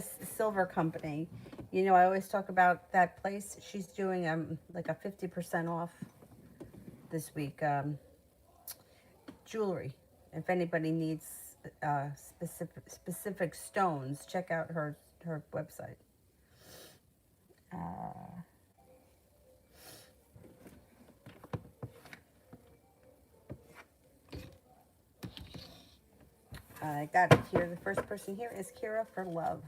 Silver Company. You know, I always talk about that place. She's doing like a 50% off this week. Jewelry. If anybody needs specific stones, check out her website. Uh, I got it here. The first person here is Kira for love.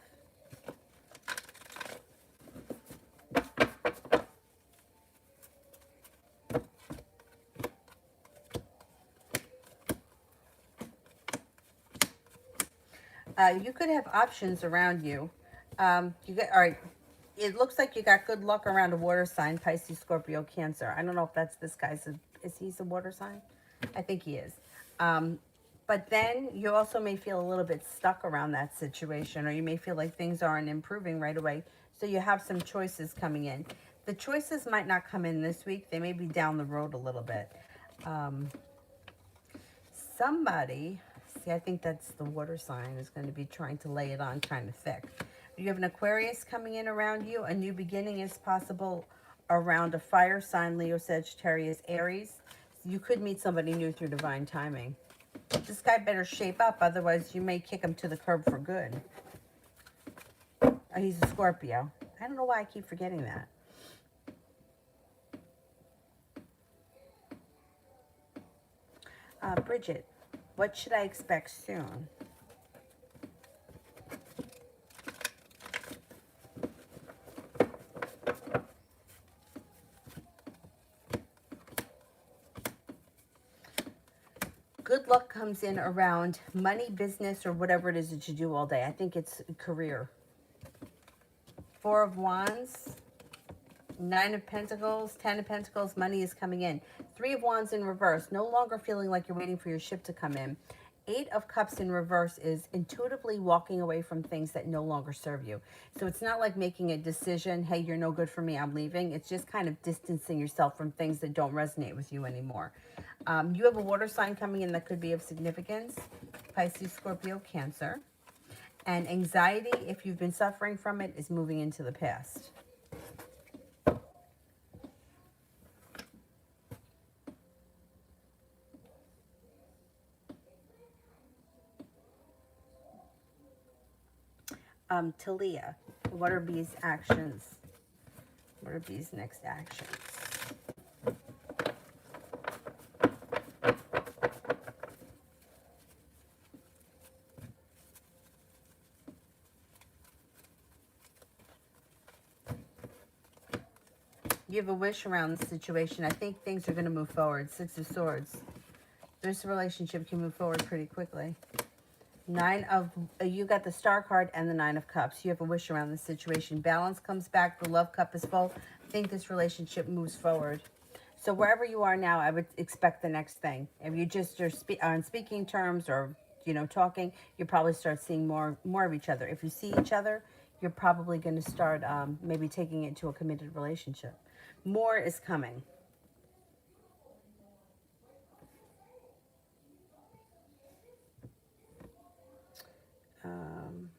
You could have options around you. You get all right. It looks like you got good luck around a water sign: Pisces, Scorpio, Cancer. I don't know if that's this guy's. Is he a water sign? I think he is. Um, but then you also may feel a little bit stuck around that situation, or you may feel like things aren't improving right away. So you have some choices coming in. The choices might not come in this week. They may be down the road a little bit. Um, Somebody, see, I think that's the water sign, is going to be trying to lay it on kind of thick. You have an Aquarius coming in around you. A new beginning is possible around a fire sign: Leo, Sagittarius, Aries. You could meet somebody new through divine timing. This guy better shape up, otherwise you may kick him to the curb for good. Oh, he's a Scorpio. I don't know why I keep forgetting that. Bridget, what should I expect soon? Good luck comes in around money, business, or whatever it is that you do all day. I think it's career. Four of Wands, Nine of Pentacles, Ten of Pentacles, money is coming in. Three of Wands in reverse, no longer feeling like you're waiting for your ship to come in. Eight of Cups in reverse is intuitively walking away from things that no longer serve you. So it's not like making a decision, hey, you're no good for me, I'm leaving. It's just kind of distancing yourself from things that don't resonate with you anymore. You have a water sign coming in that could be of significance: Pisces, Scorpio, Cancer. And anxiety, if you've been suffering from it, is moving into the past. Talia, what are B's actions? What are B's next actions? You have a wish around the situation. I think things are going to move forward. Six of Swords. This relationship can move forward pretty quickly. You got the Star card and the Nine of Cups. You have a wish around the situation. Balance comes back. The love cup is full. I think this relationship moves forward. So wherever you are now, I would expect the next thing. If you just are on speaking terms, or talking, you probably start seeing more of each other. If you see each other, you're probably going to start maybe taking it to a committed relationship. More is coming. Um,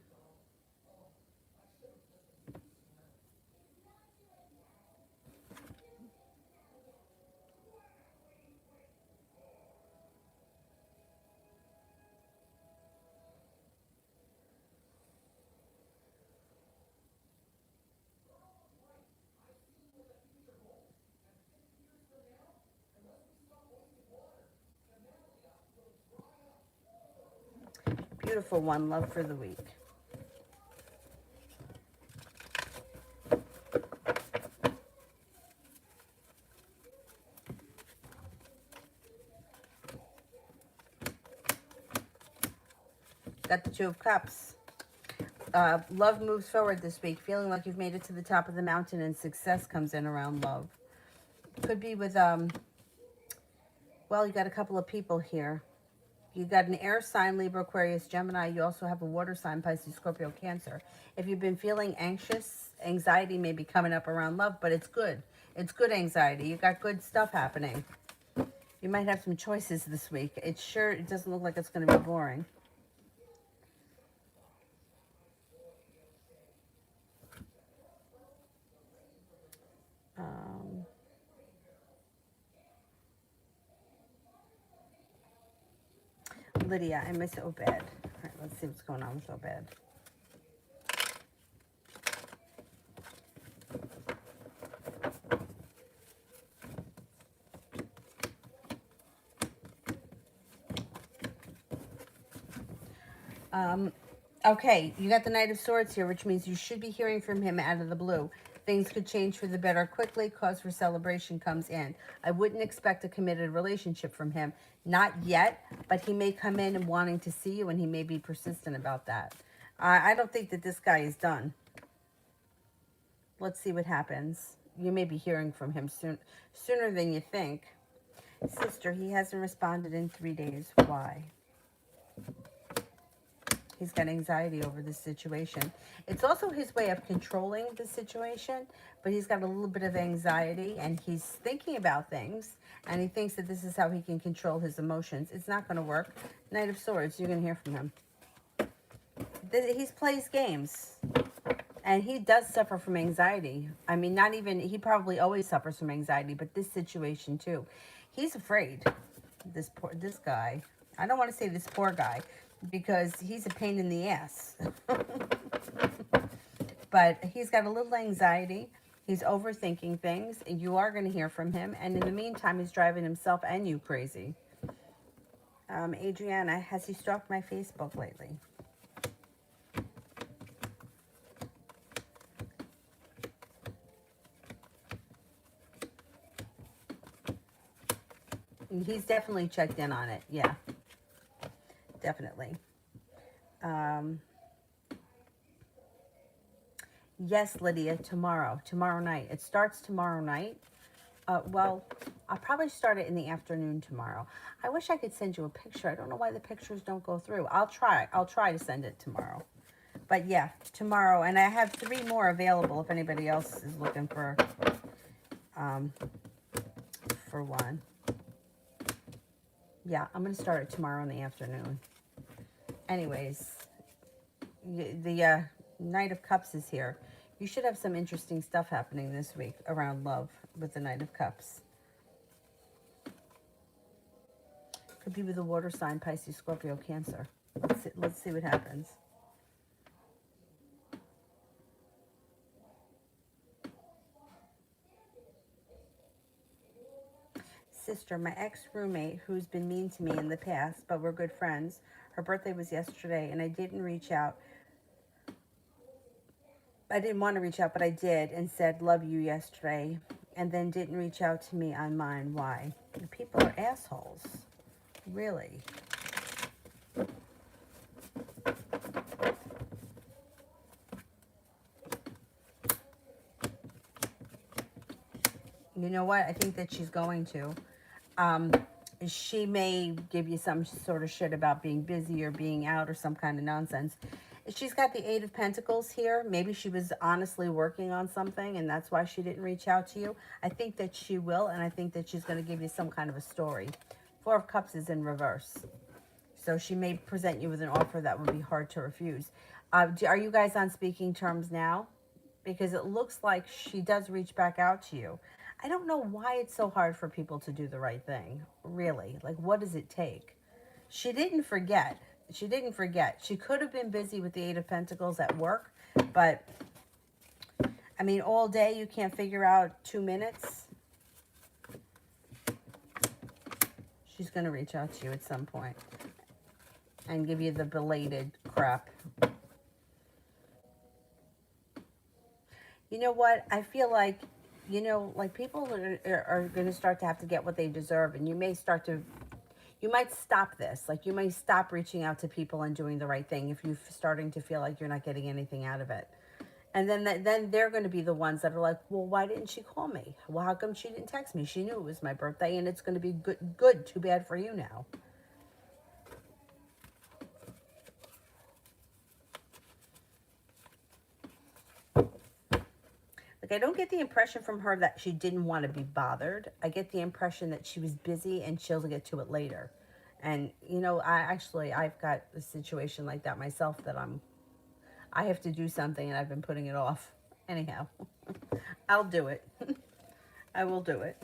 Beautiful one, love for the week. Got the Two of Cups. Love moves forward this week, feeling like you've made it to the top of the mountain, and success comes in around love. Could be with, well, you got a couple of people here. You got an air sign: Libra, Aquarius, Gemini. You also have a water sign: Pisces, Scorpio, Cancer. If you've been feeling anxious, anxiety may be coming up around love, but it's good. It's good anxiety. You got good stuff happening. You might have some choices this week. It doesn't look like it's going to be boring. Lydia, I miss Obed. All right, let's see what's going on with Obed. Okay, you got the Knight of Swords here, which means you should be hearing from him out of the blue. Things could change for the better quickly. Cause for celebration comes in. I wouldn't expect a committed relationship from him. Not yet, but he may come in and wanting to see you, and he may be persistent about that. I don't think that this guy is done. Let's see what happens. You may be hearing from him sooner than you think. Sister, he hasn't responded in 3 days. Why? He's got anxiety over this situation. It's also his way of controlling the situation, but he's got a little bit of anxiety, and he's thinking about things, and he thinks that this is how he can control his emotions. It's not going to work. Knight of Swords, you're going to hear from him. He plays games, and he does suffer from anxiety. I mean, not even, he probably always suffers from anxiety, but this situation too. He's afraid, this guy. I don't want to say this poor guy, because he's a pain in the ass. But he's got a little anxiety. He's overthinking things. And you are going to hear from him. And in the meantime, he's driving himself and you crazy. Adriana, has he stalked my Facebook lately? He's definitely checked in on it. Yeah. Definitely. Yes, Lydia, tomorrow night. It starts tomorrow night. Well, I'll probably start it in the afternoon tomorrow. I wish I could send you a picture. I don't know why the pictures don't go through. I'll try to send it tomorrow. But yeah, tomorrow. And I have 3 more available if anybody else is looking for one. Yeah, I'm going to start it tomorrow in the afternoon. Anyways, the Knight of Cups is here. You should have some interesting stuff happening this week around love with the Knight of Cups. Could be with a water sign, Pisces, Scorpio, Cancer. Let's see what happens. Sister, my ex-roommate, who's been mean to me in the past, but we're good friends. Her birthday was yesterday, and I didn't reach out. I didn't want to reach out, but I did, and said, love you yesterday, and then didn't reach out to me on mine. Why? People are assholes. Really. You know what? I think that she's going to. She may give you some sort of shit about being busy or being out or some kind of nonsense. She's got the 8 of Pentacles here. Maybe she was honestly working on something and that's why she didn't reach out to you. I think that she will, and I think that she's going to give you some kind of a story. 4 of Cups is in reverse. So she may present you with an offer that would be hard to refuse. Are you guys on speaking terms now? Because it looks like she does reach back out to you. I don't know why it's so hard for people to do the right thing. Really. Like, what does it take? She didn't forget. She didn't forget. She could have been busy with the 8 of Pentacles at work. But, I mean, all day you can't figure out 2 minutes. She's going to reach out to you at some point and give you the belated crap. You know what? I feel like, you know, like people are going to start to have to get what they deserve. And you may start to, you might stop this. Like you might stop reaching out to people and doing the right thing if you're starting to feel like you're not getting anything out of it. And then they're going to be the ones that are like, well, why didn't she call me? Well, how come she didn't text me? She knew it was my birthday and it's going to be good. Too bad for you now. Like, I don't get the impression from her that she didn't want to be bothered. I get the impression that she was busy and she'll get to it later. And, you know, I've got a situation like that myself that I have to do something and I've been putting it off. Anyhow, I'll do it. I will do it.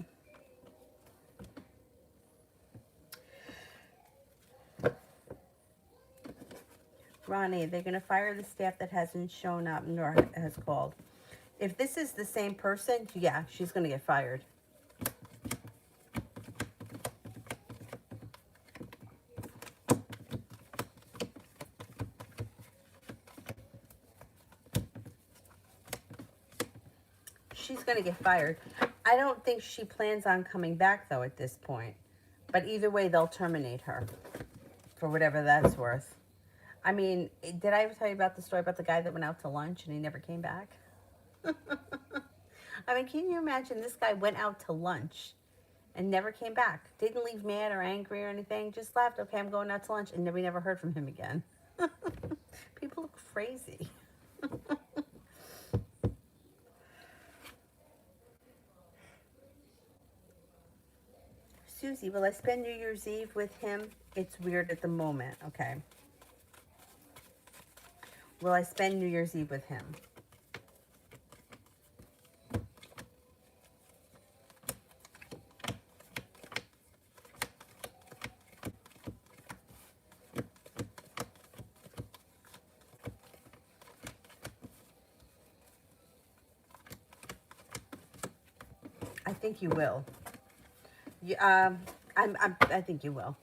Ronnie, they're going to fire the staff that hasn't shown up nor has called. If this is the same person, yeah, she's going to get fired. She's going to get fired. I don't think she plans on coming back, though, at this point. But either way, they'll terminate her for whatever that's worth. I mean, did I ever tell you about the story about the guy that went out to lunch and he never came back? I mean, can you imagine this guy went out to lunch and never came back? Didn't leave mad or angry or anything. Just left. Okay, I'm going out to lunch. And we never heard from him again. People look crazy. Susie, will I spend New Year's Eve with him? It's weird at the moment. Okay. Will I spend New Year's Eve with him? I think you will. I think you will.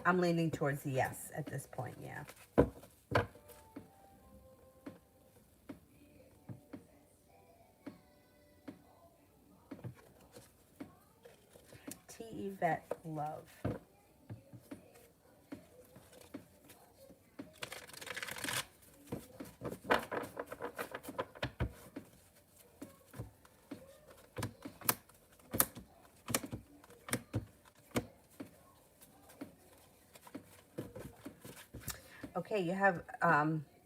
I'm leaning towards yes at this point, yeah. T. Yvette Love. Okay, you have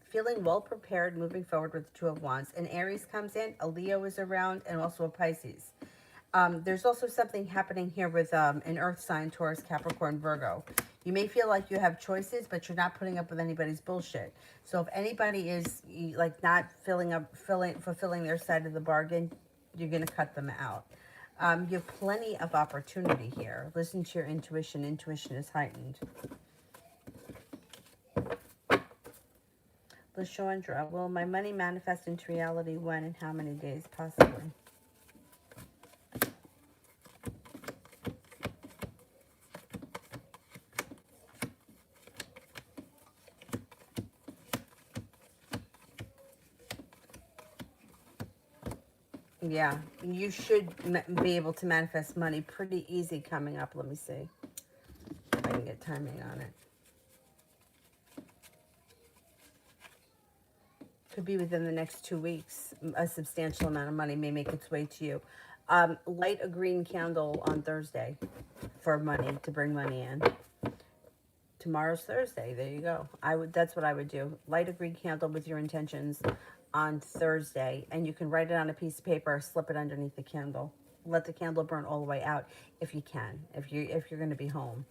feeling well prepared, moving forward with the Two of Wands. An Aries comes in, a Leo is around, and also a Pisces. There's also something happening here with an Earth sign, Taurus, Capricorn, Virgo. You may feel like you have choices, but you're not putting up with anybody's bullshit. So if anybody is like not fulfilling their side of the bargain, you're going to cut them out. You have plenty of opportunity here. Listen to your intuition. Intuition is heightened. LaShondra, will my money manifest into reality when and how many days possibly? Yeah, you should be able to manifest money pretty easy coming up. Let me see if I can get timing on it. Could be within the next 2 weeks. A substantial amount of money may make its way to you. Light a green candle on Thursday for money, to bring money in. Tomorrow's Thursday. There you go. That's what I would do. Light a green candle with your intentions on Thursday, and you can write it on a piece of paper, slip it underneath the candle. Let the candle burn all the way out if you can, if you're going to be home.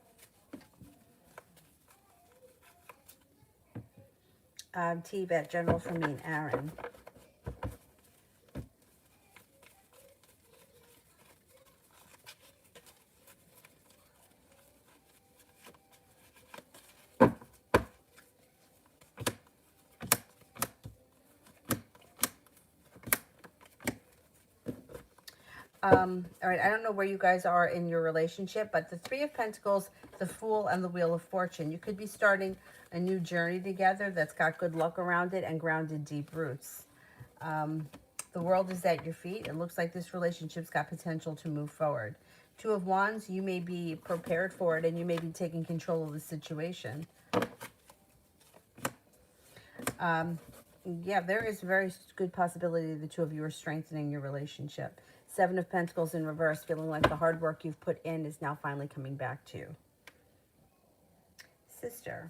T-Bet, General for me and Aaron. All right, I don't know where you guys are in your relationship, but the Three of Pentacles, the Fool, and the Wheel of Fortune. You could be starting a new journey together that's got good luck around it and grounded deep roots. The world is at your feet. It looks like this relationship's got potential to move forward. Two of Wands, you may be prepared for it and you may be taking control of the situation. Yeah, there is a very good possibility the two of you are strengthening your relationship. Seven of Pentacles in reverse, feeling like the hard work you've put in is now finally coming back to you. Sister.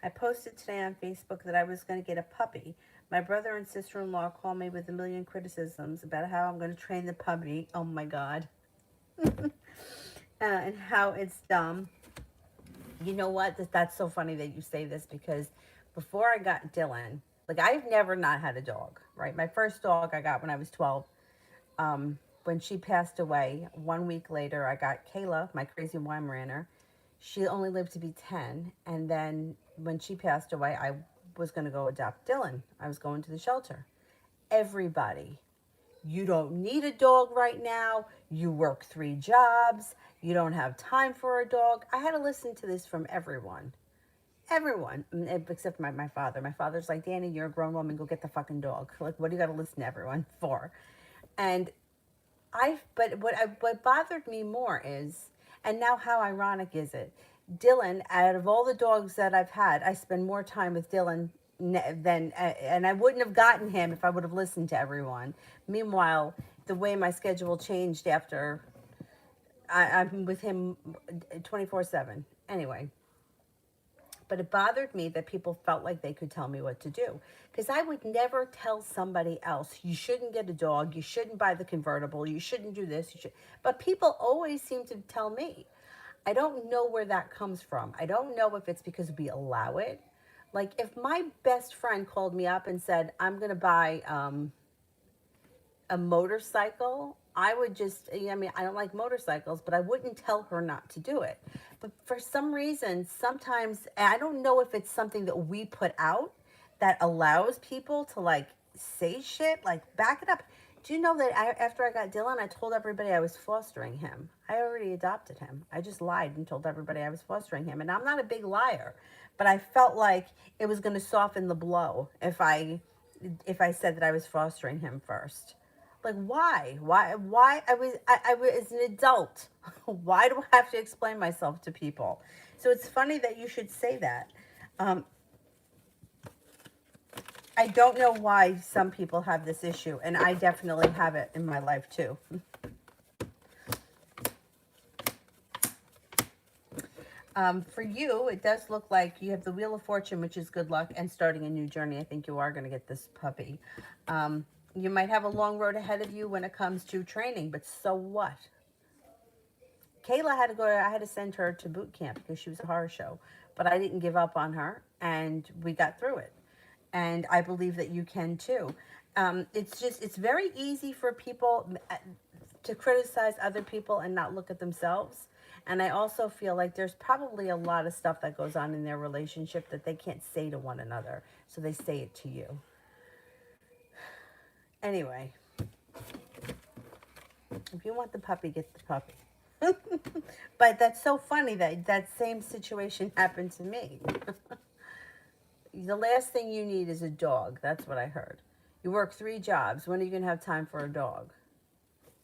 I posted today on Facebook that I was going to get a puppy. My brother and sister-in-law called me with a million criticisms about how I'm going to train the puppy. Oh my God. And how it's dumb. You know what? That's so funny that you say this, because before I got Dylan, like, I've never not had a dog, right? My first dog I got when I was 12. when she passed away, 1 week later, I got Kayla, my crazy Weimaraner. She only lived to be 10. And then when she passed away, I was going to go adopt Dylan. I was going to the shelter. Everybody, you don't need a dog right now. You work 3 jobs. You don't have time for a dog. I had to listen to this from everyone. Everyone, except my father. My father's like, Danny, you're a grown woman. Go get the fucking dog. Like, what do you got to listen to everyone for? And what bothered me more is, and now how ironic is it? Dylan, out of all the dogs that I've had, I spend more time with Dylan than, and I wouldn't have gotten him if I would have listened to everyone. Meanwhile, the way my schedule changed after I'm with him 24/7. Anyway, but it bothered me that people felt like they could tell me what to do. Because I would never tell somebody else, you shouldn't get a dog, you shouldn't buy the convertible, you shouldn't do this, you should. But people always seem to tell me. I don't know where that comes from. I don't know if it's because we allow it. Like if my best friend called me up and said, I'm going to buy a motorcycle, I would just, I mean, I don't like motorcycles, but I wouldn't tell her not to do it. But for some reason, sometimes, I don't know if it's something that we put out that allows people to like say shit, like back it up. Do you know that after I got Dylan, I told everybody I was fostering him. I already adopted him. I just lied and told everybody I was fostering him. And I'm not a big liar, but I felt like it was going to soften the blow if I said that I was fostering him first. Like why I was an adult. Why do I have to explain myself to people? So it's funny that you should say that. I don't know why some people have this issue, and I definitely have it in my life too. For you, it does look like you have the Wheel of Fortune, which is good luck and starting a new journey. I think you are going to get this puppy. You might have a long road ahead of you when it comes to training, but so what? Kayla had to go, I had to send her to boot camp because she was a horror show, but I didn't give up on her and we got through it. And I believe that you can too. It's very easy for people to criticize other people and not look at themselves. And I also feel like there's probably a lot of stuff that goes on in their relationship that they can't say to one another. So they say it to you. Anyway, if you want the puppy, get the puppy. But that's so funny that that same situation happened to me. The last thing you need is a dog. That's what I heard. You work 3 jobs. When are you going to have time for a dog?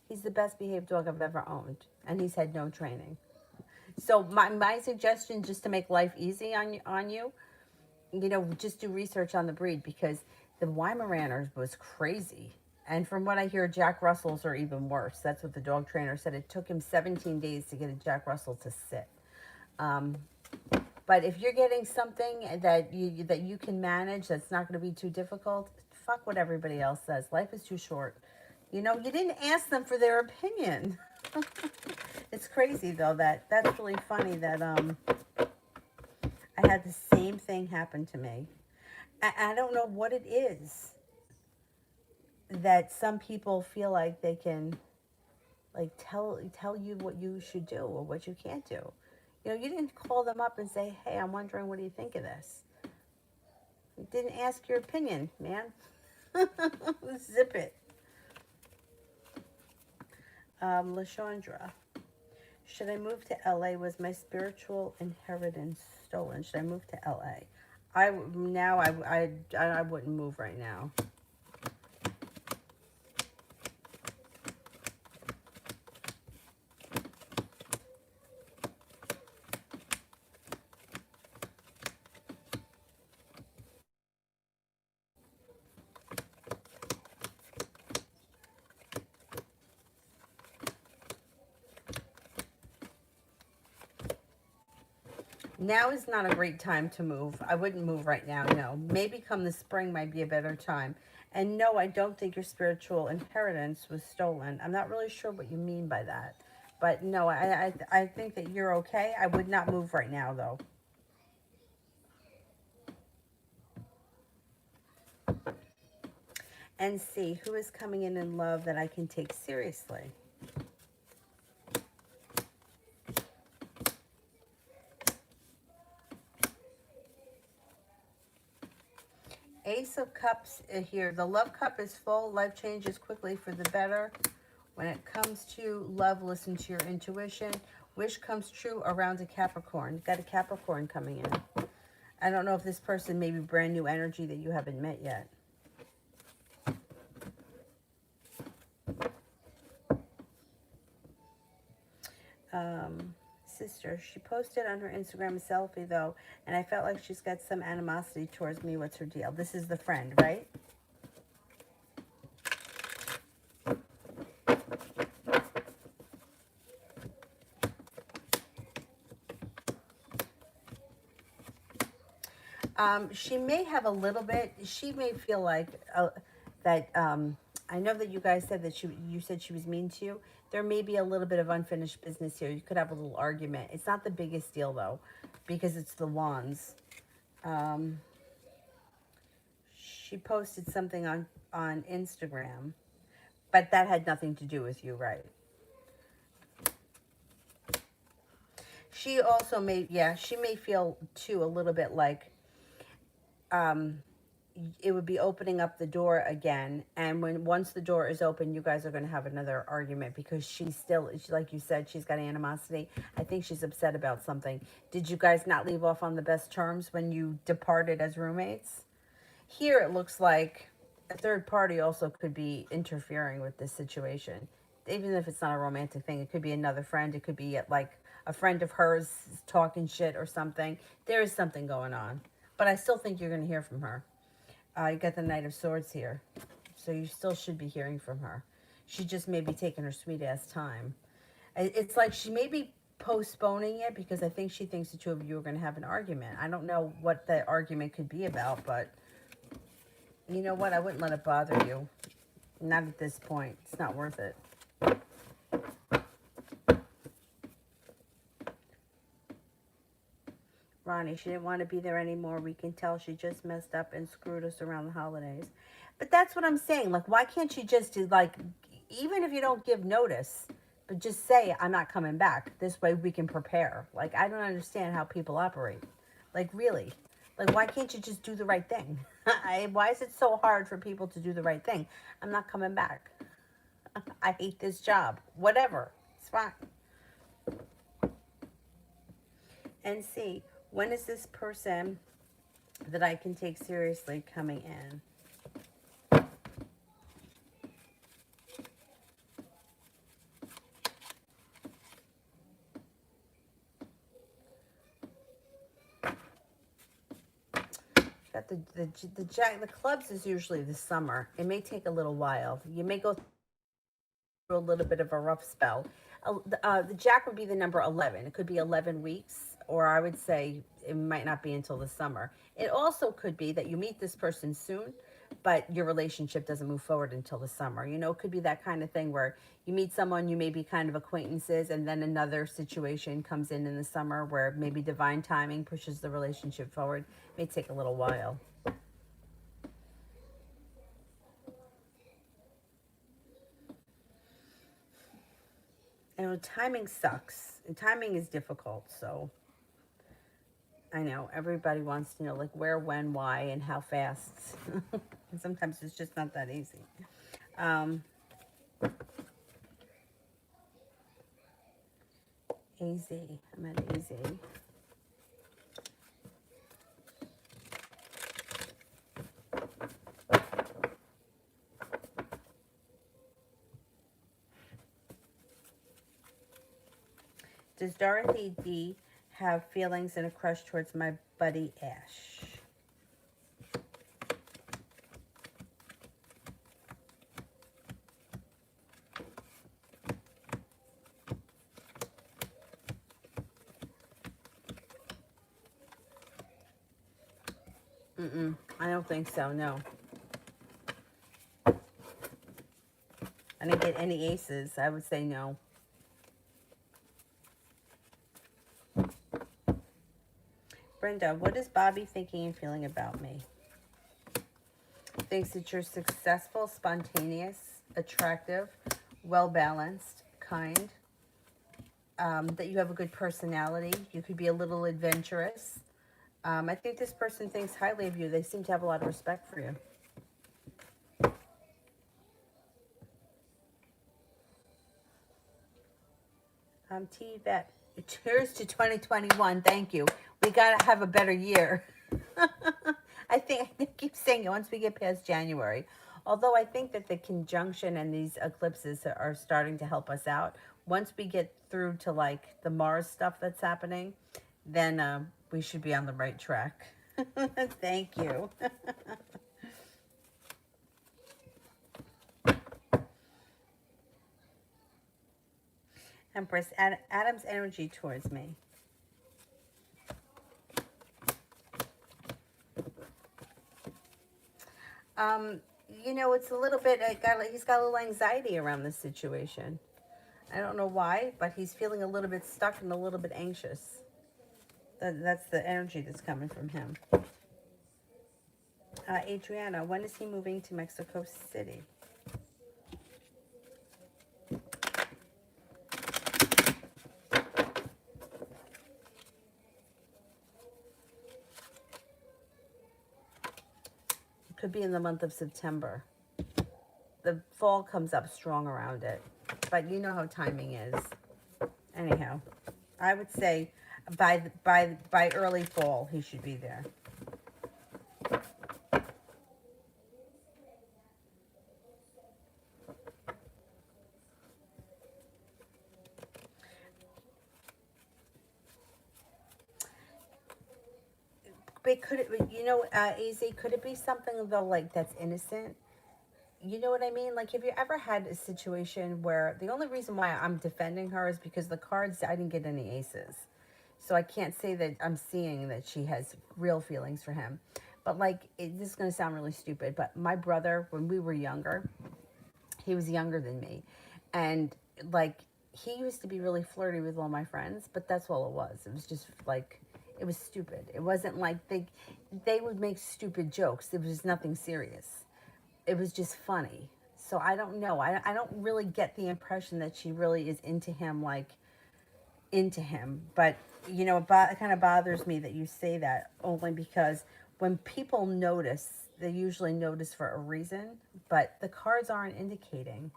He's the best behaved dog I've ever owned. And he's had no training. So my suggestion, just to make life easy on you, just do research on the breed, because the Weimaraners was crazy. And from what I hear, Jack Russells are even worse. That's what the dog trainer said. It took him 17 days to get a Jack Russell to sit. But if you're getting something that you can manage, that's not going to be too difficult, fuck what everybody else says. Life is too short. You didn't ask them for their opinion. It's crazy though that's really funny that I had the same thing happen to me. I don't know what it is that some people feel like they can like tell you what you should do or what you can't do. You didn't call them up and say, hey, I'm wondering, what do you think of this? You didn't ask your opinion, man. Zip it. LaShandra. Should I move to LA? Was my spiritual inheritance stolen? Should I move to LA? I wouldn't move right now. Now is not a great time to move. I wouldn't move right now, no. Maybe come the spring might be a better time. And no, I don't think your spiritual inheritance was stolen. I'm not really sure what you mean by that. But no, I think that you're okay. I would not move right now, though. And see who is coming in love that I can take seriously. Ace of Cups here. The love cup is full. Life changes quickly for the better. When it comes to love, listen to your intuition. Wish comes true around a Capricorn. Got a Capricorn coming in. I don't know if this person may be brand new energy that you haven't met yet. Sister, she posted on her Instagram a selfie though, and I felt like she's got some animosity towards me. What's her deal? This is the friend, right? She may have a little bit. She may feel like that. I know that you guys said that you said she was mean to you. There may be a little bit of unfinished business here. You could have a little argument. It's not the biggest deal though, because it's the wands. She posted something on Instagram, but that had nothing to do with you, right? She also may, yeah, she may feel too a little bit like it would be opening up the door again, and once the door is open, you guys are going to have another argument because she's still, like you said, she's got animosity. I think she's upset about something. Did you guys not leave off on the best terms when you departed as roommates? Here it looks like a third party also could be interfering with this situation. Even if it's not a romantic thing, it could be another friend. It could be like a friend of hers talking shit or something. There is something going on. But I still think you're going to hear from her. You got the Knight of Swords here. So you still should be hearing from her. She just may be taking her sweet ass time. It's like she may be postponing it because I think she thinks the two of you are going to have an argument. I don't know what the argument could be about, but you know what? I wouldn't let it bother you. Not at this point. It's not worth it. Ronnie, she didn't want to be there anymore. We can tell she just messed up and screwed us around the holidays. But that's what I'm saying. Like, why can't you just do, like, even if you don't give notice, but just say, I'm not coming back. This way we can prepare. Like, I don't understand how people operate. Like, really. Like, why can't you just do the right thing? Why is it so hard for people to do the right thing? I'm not coming back. I hate this job. Whatever. It's fine. And see, when is this person that I can take seriously coming in? Got the jack. The clubs is usually the summer. It may take a little while. You may go through a little bit of a rough spell. The jack would be the number 11. It could be 11 weeks, or I would say it might not be until the summer. It also could be that you meet this person soon, but your relationship doesn't move forward until the summer. You know, it could be that kind of thing where you meet someone, you may be kind of acquaintances, and then another situation comes in the summer where maybe divine timing pushes the relationship forward. It may take a little while. And timing sucks. And timing is difficult, so I know everybody wants to know like where, when, why, and how fast. And sometimes it's just not that easy. AZ. I'm at AZ. Does Dorothy D have feelings and a crush towards my buddy Ash? I don't think so, no. I didn't get any aces. I would say no. Brenda, what is Bobby thinking and feeling about me? thinks that you're successful, spontaneous, attractive, well-balanced, kind, that you have a good personality. You could be a little adventurous. I think this person thinks highly of you. They seem to have a lot of respect for you. T-Vet. Cheers to 2021. Thank you. We got to have a better year. I keep saying it once we get past January. Although I think that the conjunction and these eclipses are starting to help us out. Once we get through to like the Mars stuff that's happening, then we should be on the right track. Thank you. Empress, Adam's energy towards me. You know, it's a little bit, he's got a little anxiety around this situation. I don't know why, but he's feeling a little bit stuck and a little bit anxious. That's the energy that's coming from him. Adriana, when is he moving to Mexico City? Could be in the month of September. The fall comes up strong around it, but you know how timing is. Anyhow, I would say by early fall he should be there. But could it, you know, Az, could it be something though like that's innocent? You know what I mean? Like, have you ever had a situation where the only reason why I'm defending her is because the cards, I didn't get any aces. So I can't say that I'm seeing that she has real feelings for him. But like, this is going to sound really stupid, but my brother, when we were younger, he was younger than me. And like, he used to be really flirty with all my friends, but that's all it was. It was just like, it was stupid. It wasn't like they would make stupid jokes. It was nothing serious. It was just funny. So I don't know. I don't really get the impression that she really is into him, like into him. But, you know, it kind of bothers me that you say that, only because when people notice, they usually notice for a reason. But the cards aren't indicating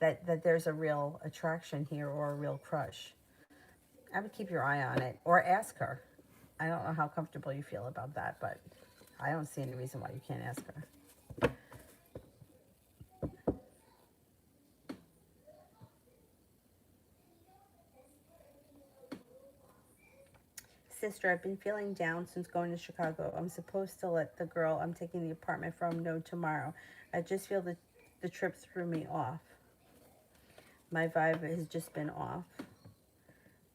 that there's a real attraction here or a real crush. I would keep your eye on it or ask her. I don't know how comfortable you feel about that, but I don't see any reason why you can't ask her. Sister, I've been feeling down since going to Chicago. I'm supposed to let the girl I'm taking the apartment from know tomorrow. I just feel that the trip threw me off. My vibe has just been off.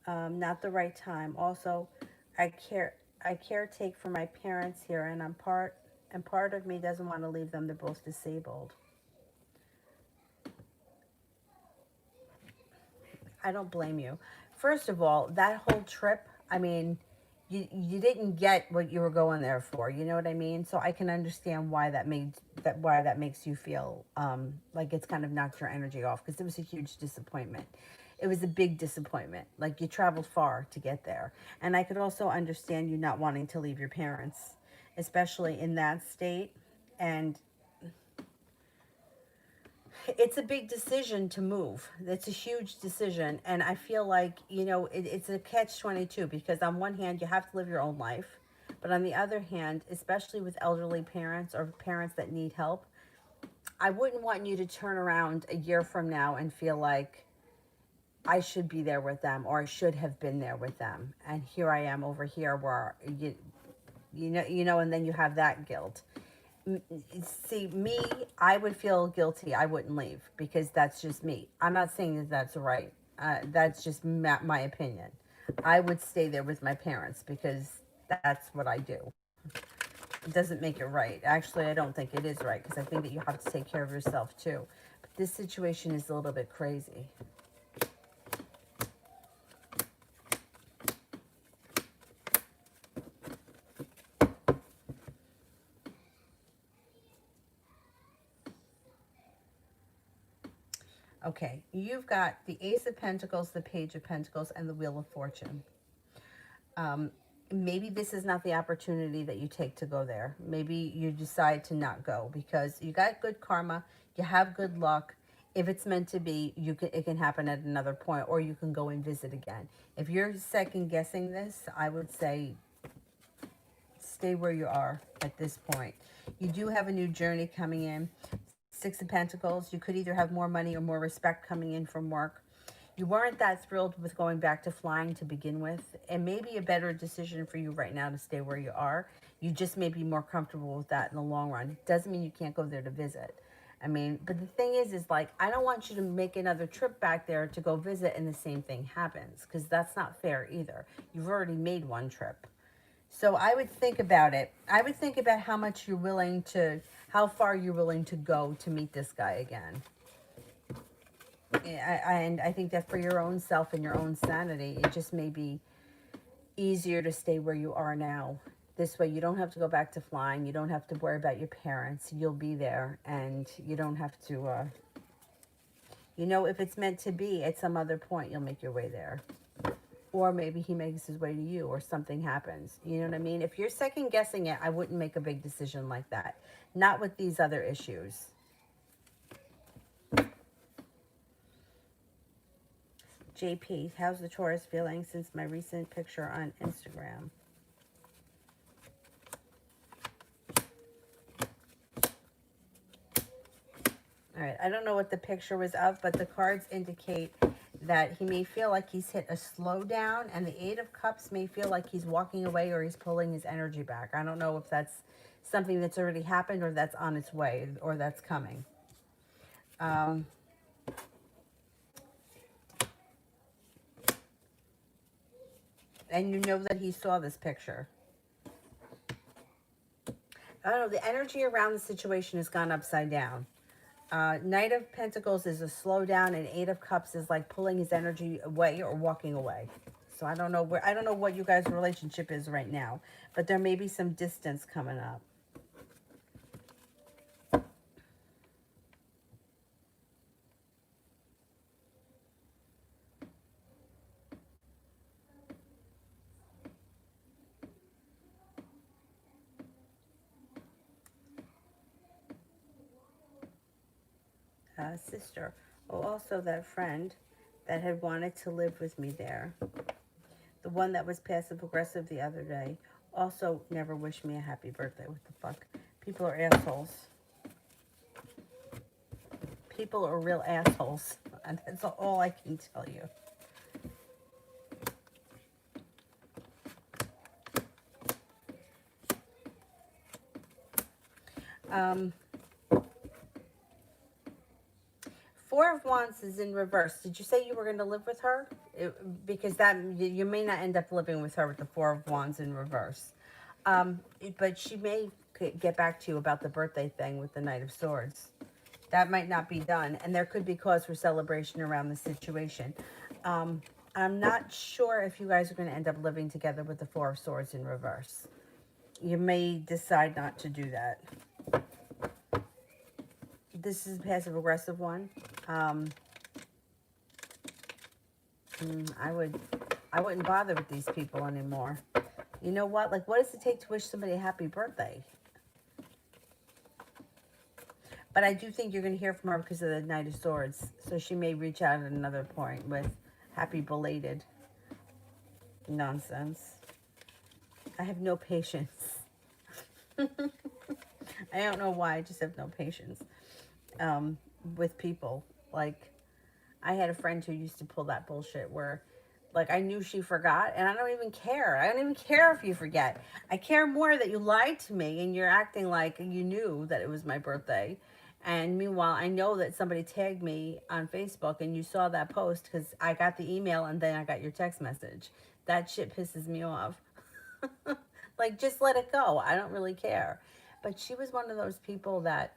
Not the right time. Also, I caretake for my parents here, and part of me doesn't want to leave them. They're both disabled. I don't blame you. First of all, that whole trip, I mean, you didn't get what you were going there for. You know what I mean? So I can understand why that makes you feel like it's kind of knocked your energy off, because it was a huge disappointment. It was a big disappointment. Like, you traveled far to get there. And I could also understand you not wanting to leave your parents, especially in that state. And it's a big decision to move. It's a huge decision. And I feel like, you know, it's a catch-22, because on one hand, you have to live your own life. But on the other hand, especially with elderly parents or parents that need help, I wouldn't want you to turn around a year from now and feel like I should be there with them, or I should have been there with them. And here I am over here where, you know, and then you have that guilt. See, me, I would feel guilty. I wouldn't leave, because that's just me. I'm not saying that that's right. That's just my opinion. I would stay there with my parents, because that's what I do. It doesn't make it right. Actually, I don't think it is right, because I think that you have to take care of yourself too. But this situation is a little bit crazy. Okay, you've got the Ace of Pentacles, the Page of Pentacles, and the Wheel of Fortune. Um, Maybe this is not the opportunity that you take to go there. Maybe you decide to not go because you got good karma, you have good luck. If it's meant to be, it can happen at another point, or you can go and visit again. If you're second guessing this, I would say stay where you are at this point. You do have a new journey coming in. Six of Pentacles. You could either have more money or more respect coming in from work. You weren't that thrilled with going back to flying to begin with. It may be a better decision for you right now to stay where you are. You just may be more comfortable with that in the long run. It doesn't mean you can't go there to visit. I mean, but the thing is like, I don't want you to make another trip back there to go visit and the same thing happens, because that's not fair either. You've already made one trip. So I would think about it. I would think about how far you're willing to go to meet this guy again. And I think that for your own self and your own sanity, it just may be easier to stay where you are now. This way you don't have to go back to flying. You don't have to worry about your parents. You'll be there, and you don't have to, if it's meant to be, at some other point, you'll make your way there. Or maybe he makes his way to you, or something happens. You know what I mean? If you're second guessing it, I wouldn't make a big decision like that. Not with these other issues. JP, how's the Taurus feeling since my recent picture on Instagram? All right, I don't know what the picture was of, but the cards indicate that he may feel like he's hit a slowdown, and the Eight of Cups may feel like he's walking away or he's pulling his energy back. I don't know if that's something that's already happened, or that's on its way, or that's coming. And you know that he saw this picture. I don't know, the energy around the situation has gone upside down. Knight of Pentacles is a slowdown, and Eight of Cups is like pulling his energy away or walking away. So I don't know what you guys' relationship is right now, but there may be some distance coming up. Sister. Oh, also that friend that had wanted to live with me there. The one that was passive aggressive the other day also never wished me a happy birthday. What the fuck? People are assholes. People are real assholes. And that's all I can tell you. Four of Wands is in reverse. Did you say you were going to live with her? Because you may not end up living with her with the Four of Wands in reverse. But she may get back to you about the birthday thing with the Knight of Swords. That might not be done, and there could be cause for celebration around the situation. I'm not sure if you guys are going to end up living together with the Four of Swords in reverse. You may decide not to do that. This is a passive-aggressive one. I wouldn't bother with these people anymore. You know what? Like, what does it take to wish somebody a happy birthday? But I do think you're going to hear from her because of the Knight of Swords. So she may reach out at another point with happy belated nonsense. I have no patience. I don't know why. I just have no patience with people. Like, I had a friend who used to pull that bullshit where, like, I knew she forgot, and I don't even care. I don't even care if you forget. I care more that you lied to me and you're acting like you knew that it was my birthday. And meanwhile, I know that somebody tagged me on Facebook and you saw that post because I got the email and then I got your text message. That shit pisses me off. Like, just let it go. I don't really care. But she was one of those people that,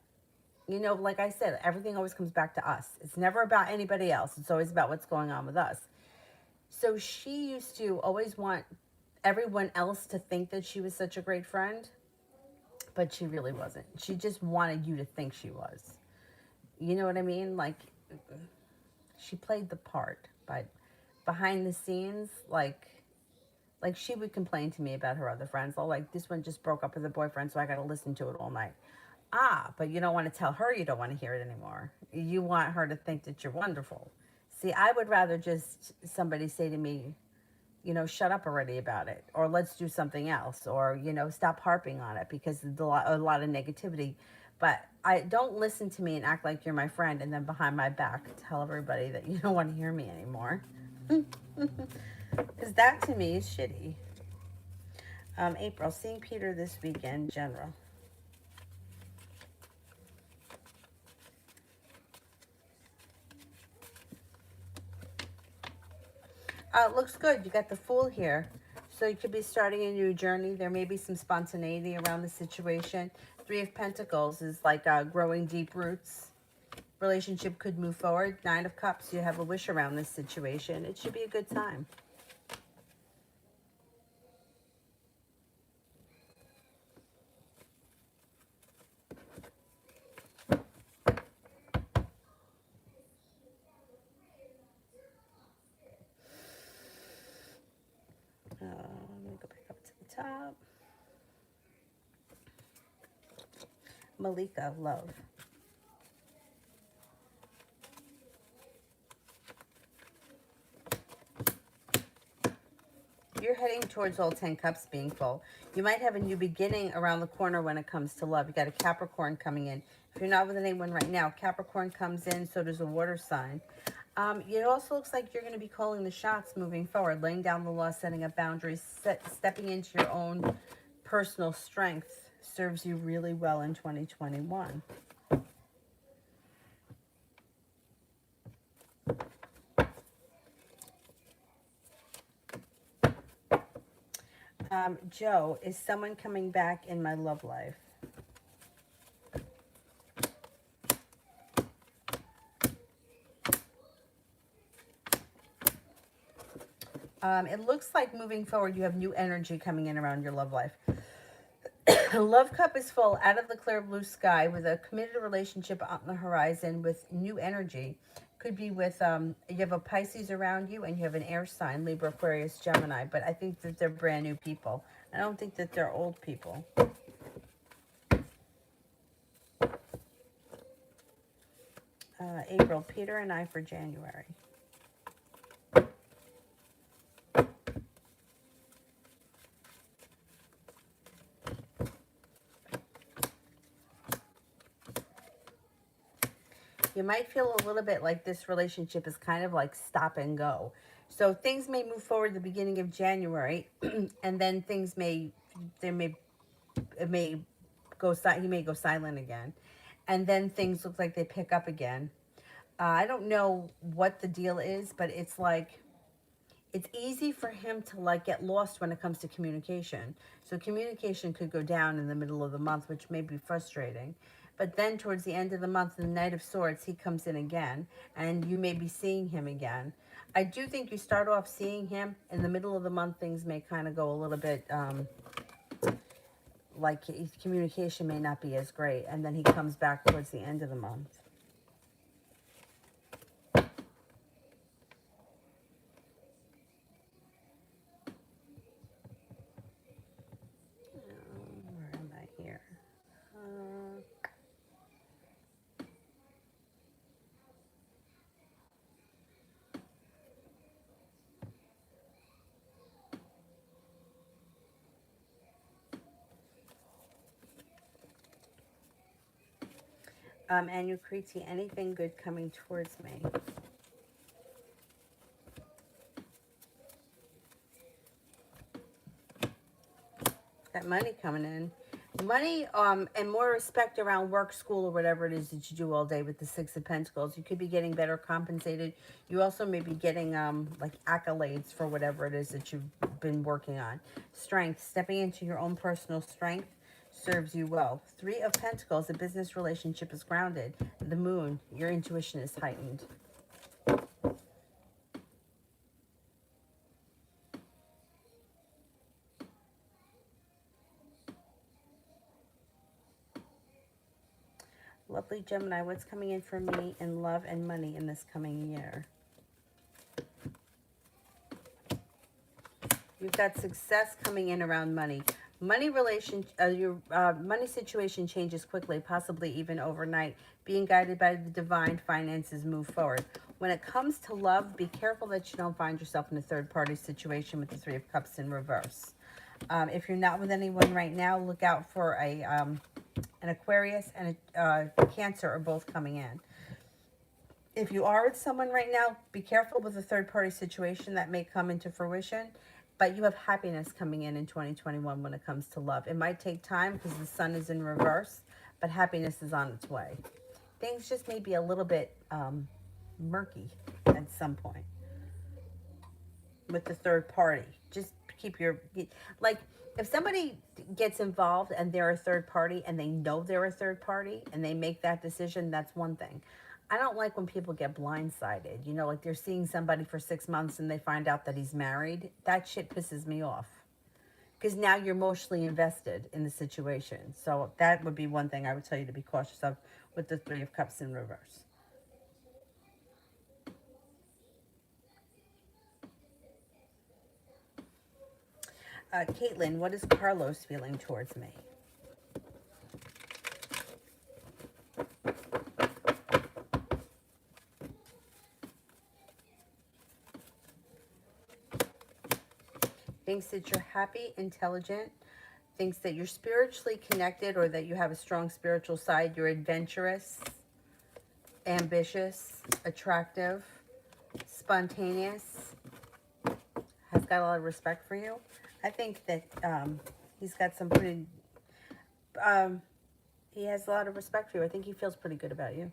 like I said, everything always comes back to us. It's never about anybody else. It's always about what's going on with us. So she used to always want everyone else to think that she was such a great friend, but she really wasn't. She just wanted you to think she was. You know what I mean? Like, she played the part, but behind the scenes, like she would complain to me about her other friends. Oh, like this one just broke up with her boyfriend, so I got to listen to it all night. Ah, but you don't want to tell her you don't want to hear it anymore. You want her to think that you're wonderful. See, I would rather just somebody say to me, shut up already about it, or let's do something else, or, stop harping on it because there's a lot of negativity. But I don't listen to me and act like you're my friend and then behind my back tell everybody that you don't want to hear me anymore. Because that to me is shitty. April, seeing Peter this weekend, general. It looks good. You got the Fool here. So you could be starting a new journey. There may be some spontaneity around the situation. Three of Pentacles is like growing deep roots. Relationship could move forward. Nine of Cups, you have a wish around this situation. It should be a good time. Let me go back up to the top. Malika, love. You're heading towards all 10 cups being full. You might have a new beginning around the corner when it comes to love. You got a Capricorn coming in. If you're not with anyone right now, Capricorn comes in, so does a water sign. It also looks like you're going to be calling the shots moving forward, laying down the law, setting up boundaries, stepping into your own personal strength serves you really well in 2021. Joe, is someone coming back in my love life? It looks like moving forward, you have new energy coming in around your love life. Love cup is full out of the clear blue sky with a committed relationship on the horizon with new energy. Could be with, you have a Pisces around you and you have an air sign, Libra, Aquarius, Gemini. But I think that they're brand new people. I don't think that they're old people. April, Peter and I for January. You might feel a little bit like this relationship is kind of like stop and go. So things may move forward the beginning of January, and then things may, it may go, he may go silent again. And then things look like they pick up again. I don't know what the deal is, but it's like, it's easy for him to like get lost when it comes to communication. So communication could go down in the middle of the month, which may be frustrating. But then towards the end of the month, the Knight of Swords, he comes in again, and you may be seeing him again. I do think you start off seeing him. In the middle of the month, things may kind of go a little bit, like communication may not be as great. And then he comes back towards the end of the month. Where am I here? And you Kriti, anything good coming towards me? Got money coming in. Money and more respect around work, school, or whatever it is that you do all day with the Six of Pentacles. You could be getting better compensated. You also may be getting like accolades for whatever it is that you've been working on. Strength, stepping into your own personal strength serves you well. Three of Pentacles, a business relationship is grounded. The Moon, your intuition is heightened. Lovely Gemini, what's coming in for me in love and money in this coming year? You've got success coming in around money. Your money situation changes quickly, possibly even overnight. Being guided by the divine, finances move forward. When it comes to love, be careful that you don't find yourself in a third-party situation with the Three of Cups in reverse. If you're not with anyone right now, look out for an Aquarius and a Cancer are both coming in. If you are with someone right now, be careful with a third-party situation that may come into fruition. But you have happiness coming in 2021 when it comes to love. It might take time because the sun is in reverse, but happiness is on its way. Things just may be a little bit murky at some point with the third party. Just keep your, like, if somebody gets involved and they're a third party and they know they're a third party and they make that decision, that's one thing. I don't like when people get blindsided. You know, like they're seeing somebody for 6 months and they find out that he's married. That shit pisses me off. Because now you're emotionally invested in the situation. So that would be one thing I would tell you to be cautious of with the Three of Cups in reverse. Caitlin, what is Carlos feeling towards me? Thinks that you're happy, intelligent, thinks that you're spiritually connected or that you have a strong spiritual side. You're adventurous, ambitious, attractive, spontaneous, has got a lot of respect for you. I think that he's got some pretty, he has a lot of respect for you. I think he feels pretty good about you.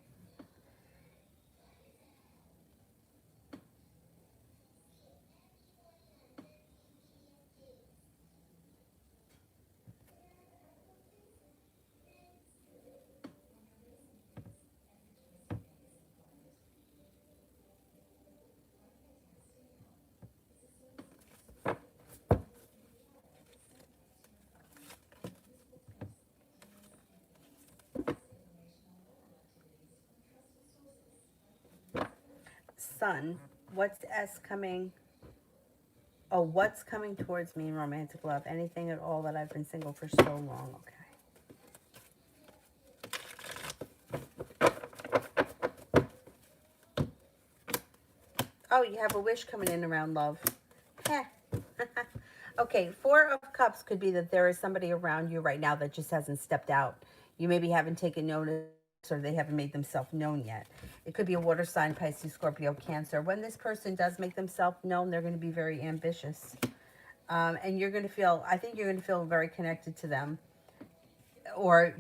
Sun, what's S coming? Oh, what's coming towards me in romantic love? Anything at all that I've been single for so long. Okay. Oh, you have a wish coming in around love. Heh. Okay, Four of Cups could be that there is somebody around you right now that just hasn't stepped out. You maybe haven't taken notice or they haven't made themselves known yet. It could be a water sign, Pisces, Scorpio, Cancer. When this person does make themselves known, they're going to be very ambitious. And you're going to feel, I think you're going to feel very connected to them. Or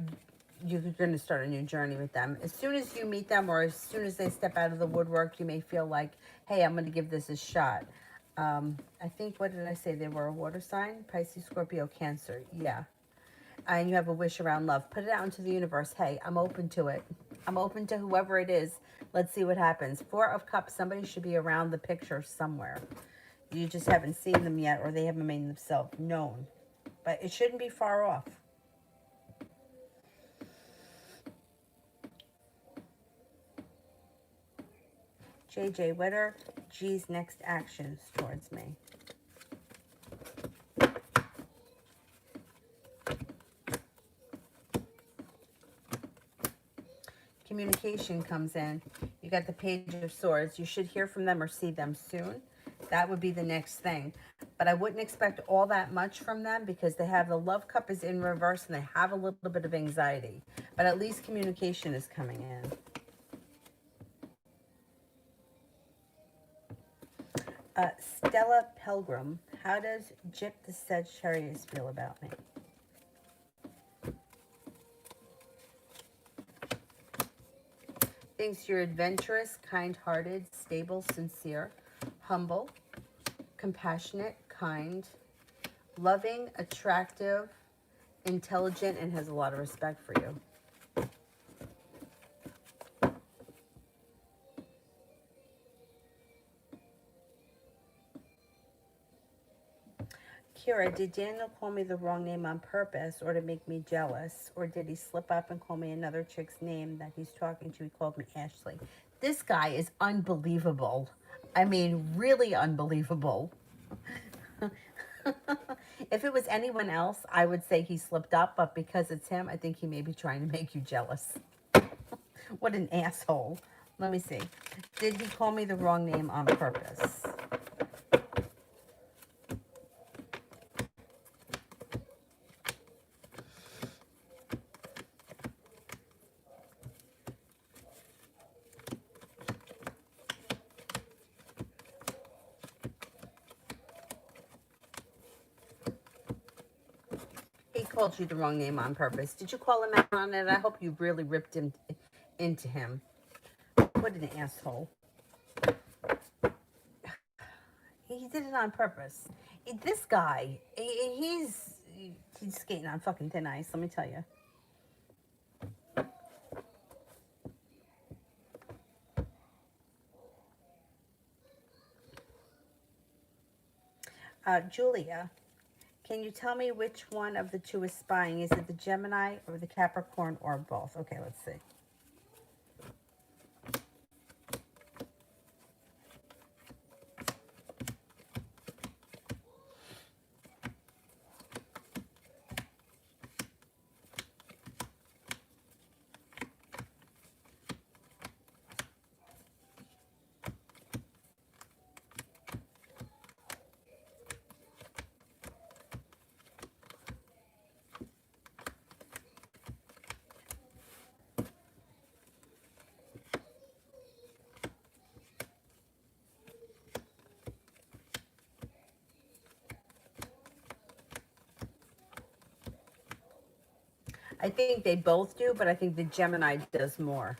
you're going to start a new journey with them. As soon as you meet them or as soon as they step out of the woodwork, you may feel like, hey, I'm going to give this a shot. I think, what did I say? They were a water sign, Pisces, Scorpio, Cancer. Yeah. And you have a wish around love. Put it out into the universe. Hey, I'm open to it. I'm open to whoever it is. Let's see what happens. Four of Cups, somebody should be around the picture somewhere. You just haven't seen them yet or they haven't made themselves known. But it shouldn't be far off. JJ, what are G's next actions towards me? Communication comes in. You got the Page of Swords. You should hear from them or see them soon. That would be the next thing. But I wouldn't expect all that much from them because they have the Love Cup is in reverse and they have a little bit of anxiety. But at least communication is coming in. Stella Pilgrim, how does Jip the Sagittarius feel about me? Thinks you're adventurous, kind-hearted, stable, sincere, humble, compassionate, kind, loving, attractive, intelligent, and has a lot of respect for you. Kira, did Daniel call me the wrong name on purpose or to make me jealous? Or did he slip up and call me another chick's name that he's talking to? He called me Ashley. This guy is unbelievable. I mean, really unbelievable. If it was anyone else, I would say he slipped up, but because it's him, I think he may be trying to make you jealous. What an asshole. Let me see. Did he call me the wrong name on purpose? He called you the wrong name on purpose. Did you call him out on it? I hope you really ripped him into him. What an asshole. He did it on purpose. This guy, he's skating on fucking thin ice, let me tell you. Julia, can you tell me which one of the two is spying? Is it the Gemini or the Capricorn or both? Okay, let's see. I think they both do, but I think the Gemini does more.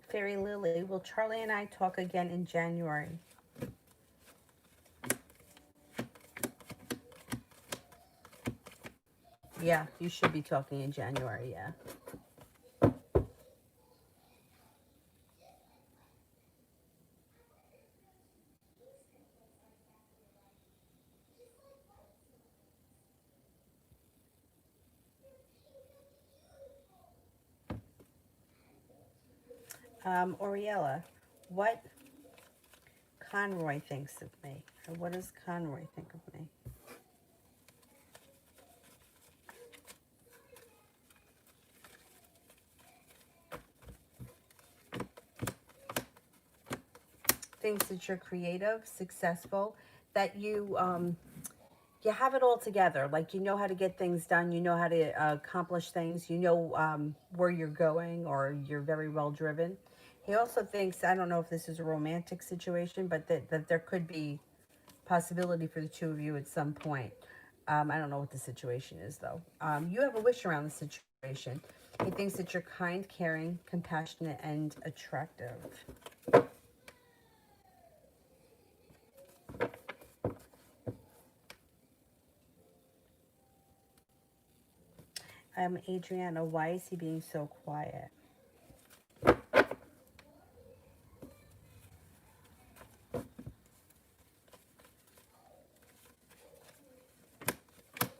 Fairy Lily, will Charlie and I talk again in January? Yeah, you should be talking in January, yeah. Oriella, what Conroy thinks of me? Or what does Conroy think of me? Thinks that you're creative, successful, that you have it all together. Like, you know how to get things done. You know how to accomplish things. You know where you're going, or you're very well driven. He also thinks, I don't know if this is a romantic situation, but that there could be possibility for the two of you at some point. I don't know what the situation is, though. You have a wish around the situation. He thinks that you're kind, caring, compassionate, and attractive. Adriana, why is he being so quiet?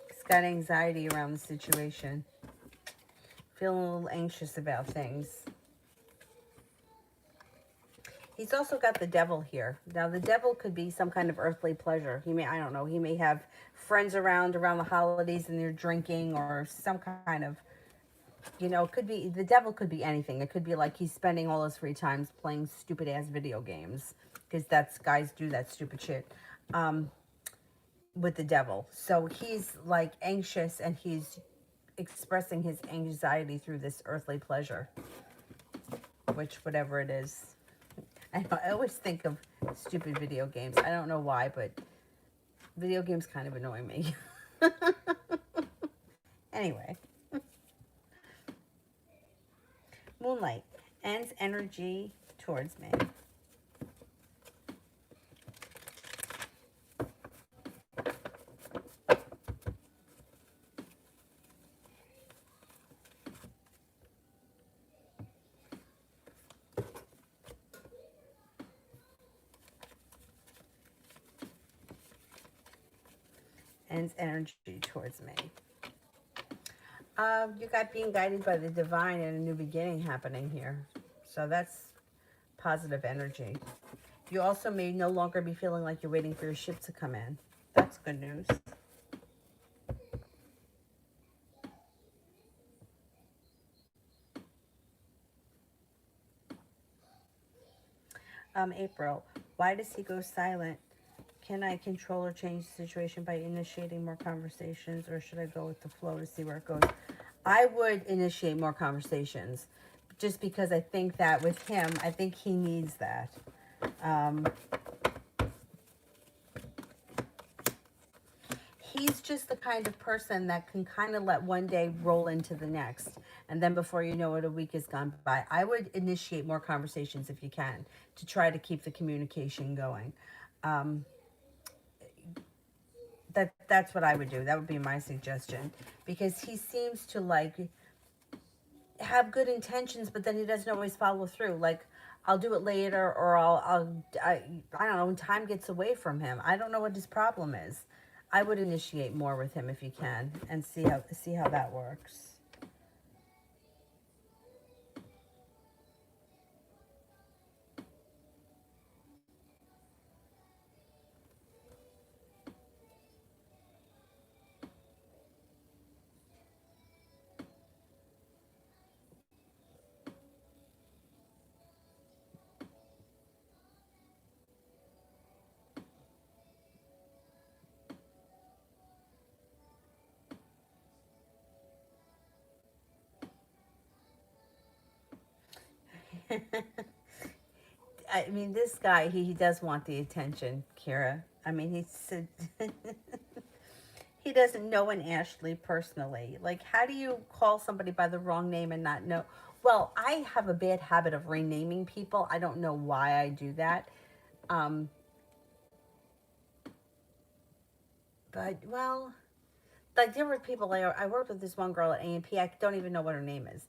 He's got anxiety around the situation. Feeling a little anxious about things. He's also got the devil here. Now, the devil could be some kind of earthly pleasure. He may, I don't know, he may have friends around the holidays and they're drinking, or some kind of, you know, it could be, the devil could be anything. It could be like he's spending all his free time playing stupid ass video games, because guys do that stupid shit with the devil. So he's like anxious, and he's expressing his anxiety through this earthly pleasure, which, whatever it is. I always think of stupid video games. I don't know why, but video games kind of annoy me. Anyway. Moonlight. Ends energy towards me. and energy towards me. You got being guided by the divine and a new beginning happening here. So that's positive energy. You also may no longer be feeling like you're waiting for your ship to come in. That's good news. April, why does he go silent? Can I control or change the situation by initiating more conversations, or should I go with the flow to see where it goes? I would initiate more conversations just because I think that with him, I think he needs that. He's just the kind of person that can kind of let one day roll into the next. And then before you know it, a week has gone by. I would initiate more conversations if you can to try to keep the communication going. That's what I would do. That would be my suggestion, because he seems to like have good intentions, but then he doesn't always follow through. Like, I'll do it later, or I don't know, when time gets away from him. I don't know what his problem is. I would initiate more with him if you can, and see how that works. I mean, this guy, he does want the attention, Kira. I mean, he doesn't know an Ashley personally. Like, how do you call somebody by the wrong name and not know? Well, I have a bad habit of renaming people. I don't know why I do that. Um, but, well, like, there were people, I worked with this one girl at A&P. I don't even know what her name is.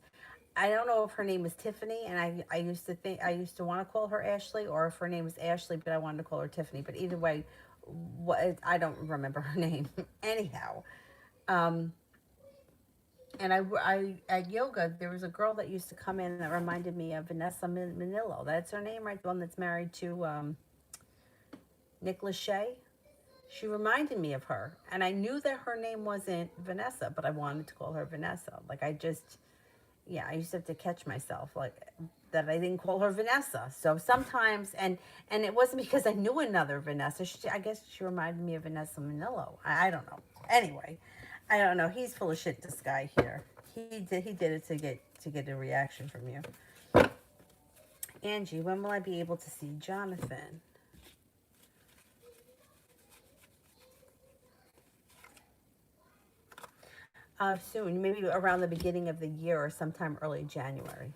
I don't know if her name was Tiffany, and I used to want to call her Ashley, or if her name was Ashley, but I wanted to call her Tiffany. But either way, I don't remember her name. Anyhow, um, and I at yoga, there was a girl that used to come in that reminded me of Vanessa Manillo. That's her name, right? The one that's married to Nick Lachey. She reminded me of her, and I knew that her name wasn't Vanessa, but I wanted to call her Vanessa. Like, yeah, I used to have to catch myself, like, that I didn't call her Vanessa. So sometimes, and it wasn't because I knew another Vanessa. I guess she reminded me of Vanessa Manillo. I don't know. Anyway, I don't know. He's full of shit, this guy here. He did it to get a reaction from you. Angie, when will I be able to see Jonathan? Soon, maybe around the beginning of the year or sometime early January.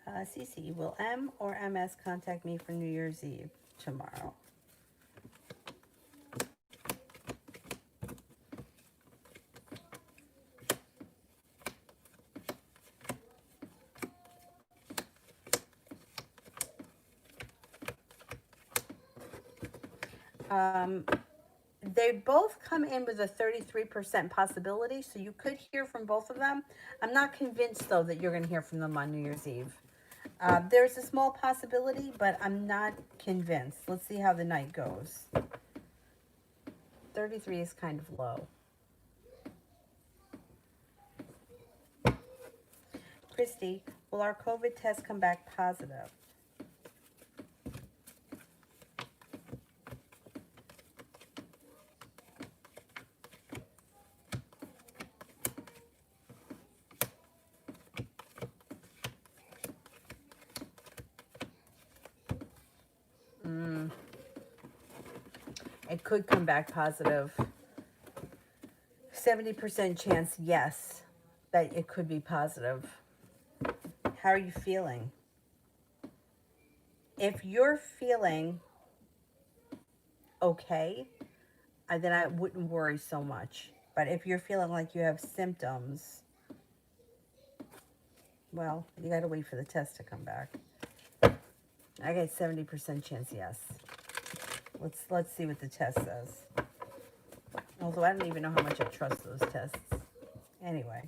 Cece, will M or MS contact me for New Year's Eve tomorrow? They both come in with a 33% possibility, so you could hear from both of them. I'm not convinced, though, that you're going to hear from them on New Year's Eve. There's a small possibility, but I'm not convinced. Let's see how the night goes. 33 is kind of low. Christy, will our COVID test come back positive? It could come back positive. 70% chance, yes, that it could be positive. How are you feeling? If you're feeling okay, then I wouldn't worry so much. But if you're feeling like you have symptoms, well, you got to wait for the test to come back. I get 70% chance, yes. Let's see what the test says. Although I don't even know how much I trust those tests. Anyway.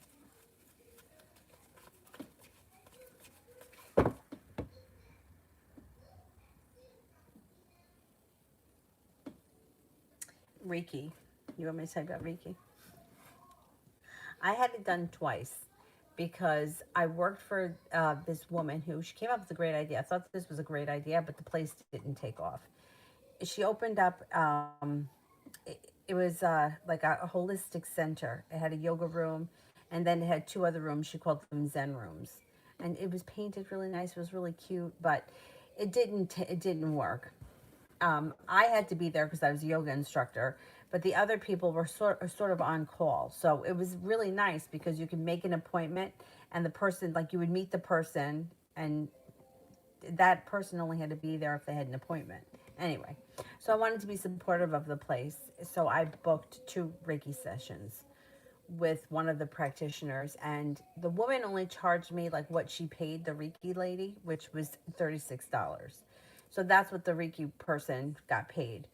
Reiki. You want me to tell you about Reiki? I had it done twice because I worked for this woman who she came up with a great idea. I thought this was a great idea, but the place didn't take off. She opened up. It was like a holistic center. It had a yoga room, and then it had two other rooms. She called them Zen rooms, and it was painted really nice. It was really cute, but it didn't work. I had to be there because I was a yoga instructor, but the other people were sort of on call. So it was really nice because you could make an appointment, and the person, like, you would meet the person, and that person only had to be there if they had an appointment. Anyway, so I wanted to be supportive of the place. So I booked 2 Reiki sessions with one of the practitioners, and the woman only charged me like what she paid the Reiki lady, which was $36. So that's what the Reiki person got paid.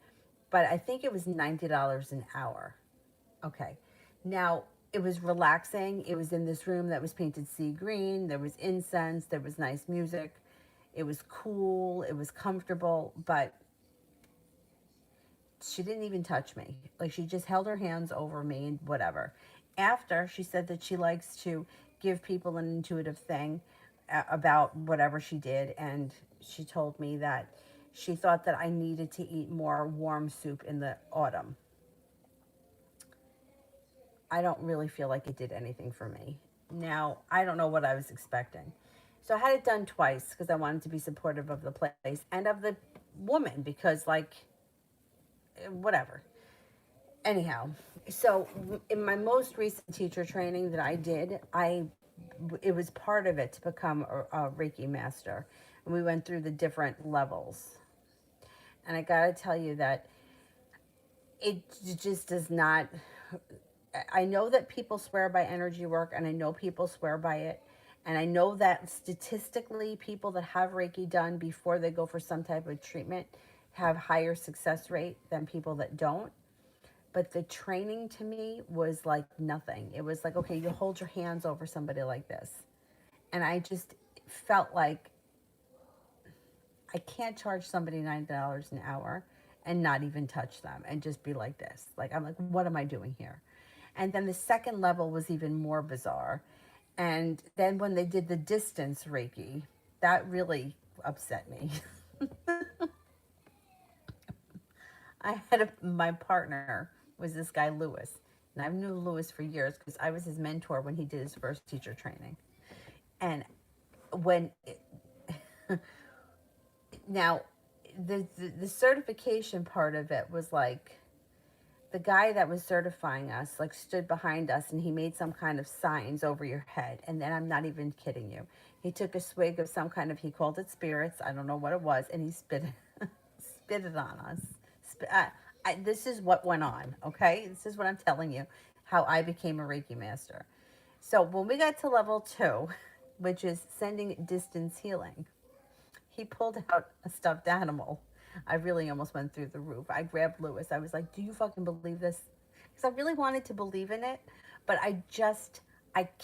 But I think it was $90 an hour. Okay. Now, it was relaxing. It was in this room that was painted sea green. There was incense. There was nice music. It was cool. It was comfortable. But she didn't even touch me. Like, she just held her hands over me and whatever. After, she said that she likes to give people an intuitive thing about whatever she did. And she told me that she thought that I needed to eat more warm soup in the autumn. I don't really feel like it did anything for me. Now, I don't know what I was expecting. So I had it done twice because I wanted to be supportive of the place and of the woman because, like, whatever. Anyhow, so in my most recent teacher training that I did, it was part of it to become a Reiki master. And we went through the different levels. And I got to tell you that it just does not. I know that people swear by energy work, and I know people swear by it. And I know that statistically, people that have Reiki done before they go for some type of treatment have higher success rate than people that don't. But the training to me was like nothing. It was like, okay, you hold your hands over somebody like this. And I just felt like I can't charge somebody $9 an hour and not even touch them and just be like this. Like, I'm like, what am I doing here? And then the second level was even more bizarre. And then when they did the distance Reiki, that really upset me. My partner was this guy, Lewis. And I've known Lewis for years because I was his mentor when he did his first teacher training. And when now the certification part of it was like the guy that was certifying us like stood behind us and he made some kind of signs over your head. And then I'm not even kidding you. He took a swig of some kind of, he called it spirits. I don't know what it was. And he spit it on us. This is what went on. Okay. This is what I'm telling you, how I became a Reiki master. So when we got to level 2, which is sending distance healing, he pulled out a stuffed animal. I really almost went through the roof. I grabbed Lewis. I was like, do you fucking believe this? Because I really wanted to believe in it, but I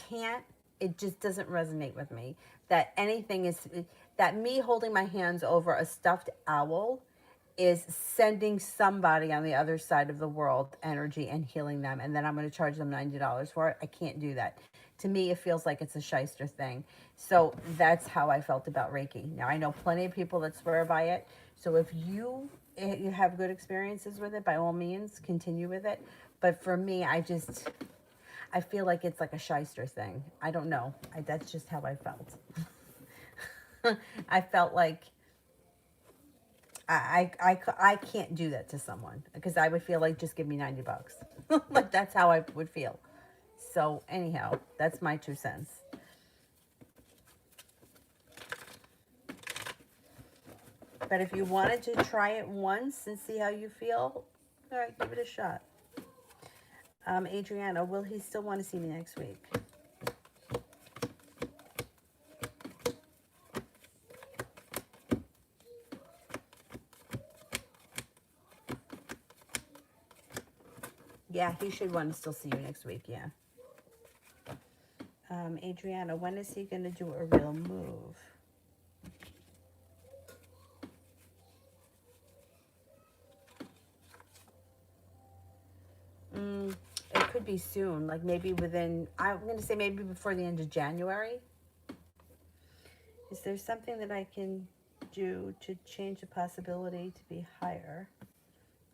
can't. It just doesn't resonate with me that anything is, that me holding my hands over a stuffed owl is sending somebody on the other side of the world energy and healing them, and then I'm going to charge them $90 for it. I can't do that. To me, it feels like it's a shyster thing. So that's how I felt about Reiki. Now, I know plenty of people that swear by it. So if you have good experiences with it, by all means, continue with it. But for me, I feel like it's like a shyster thing. I don't know. That's just how I felt. I felt like I can't do that to someone because I would feel like, just give me $90. Like, that's how I would feel. So anyhow, that's my 2 cents. But if you wanted to try it once and see how you feel, all right, give it a shot. Adriana, will he still want to see me next week? Yeah, he should want to still see you next week. Yeah. Adriana, when is he going to do a real move? It could be soon, like maybe within, I'm going to say maybe before the end of January. Is there something that I can do to change the possibility to be higher?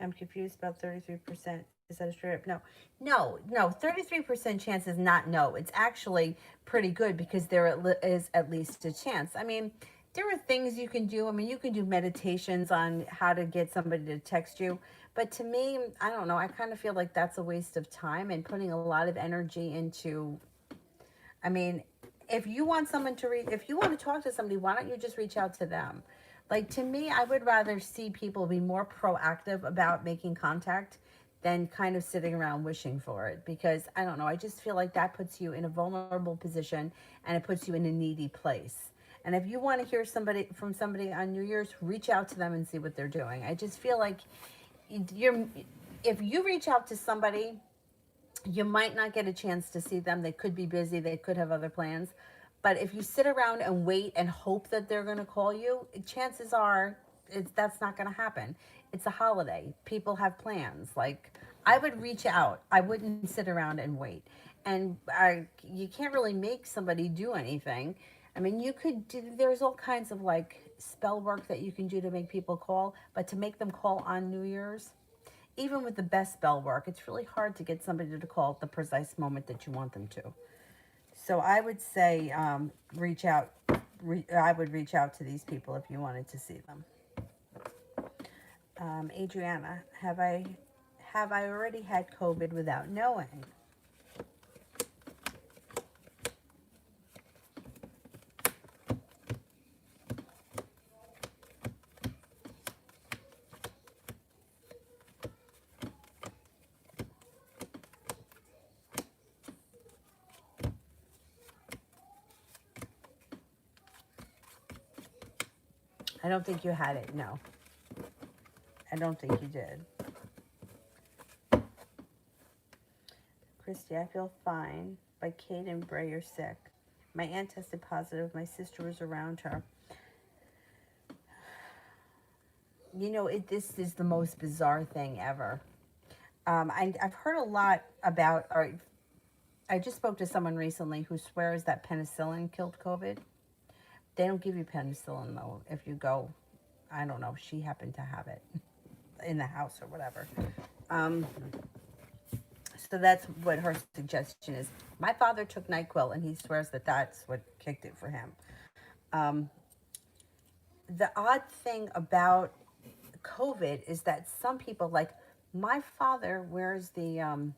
I'm confused about 33%. Is that a straight up no? No. 33% chance is not no. It's actually pretty good because there is at least a chance. I mean, there are things you can do. I mean, you can do meditations on how to get somebody to text you. But to me, I don't know. I kind of feel like that's a waste of time and putting a lot of energy into, I mean, if you want someone to read, if you want to talk to somebody, why don't you just reach out to them? Like to me, I would rather see people be more proactive about making contact than kind of sitting around wishing for it. Because I don't know, I just feel like that puts you in a vulnerable position and it puts you in a needy place. And if you want to hear somebody from somebody on New Year's, reach out to them and see what they're doing. I just feel like you're, if you reach out to somebody, you might not get a chance to see them. They could be busy, they could have other plans. But if you sit around and wait and hope that they're going to call you, chances are that's not going to happen. It's a holiday. People have plans. Like, I would reach out. I wouldn't sit around and wait. And you can't really make somebody do anything. I mean, you could do, there's all kinds of like spell work that you can do to make people call, but to make them call on New Year's, even with the best spell work, it's really hard to get somebody to call at the precise moment that you want them to. So I would say reach out. I would reach out to these people if you wanted to see them. Adriana, have I already had COVID without knowing? I don't think you had it. No, I don't think you did. Christy, I feel fine, but Kate and Bray are sick. My aunt tested positive. My sister was around her. You know, this is the most bizarre thing ever. I've heard a lot about, or I just spoke to someone recently who swears that penicillin killed COVID. They don't give you penicillin, though, if you go, I don't know, she happened to have it in the house or whatever. Um, so that's what her suggestion is. My father took NyQuil, and he swears that that's what kicked it for him. Um, the odd thing about COVID is that some people, like my father, wears the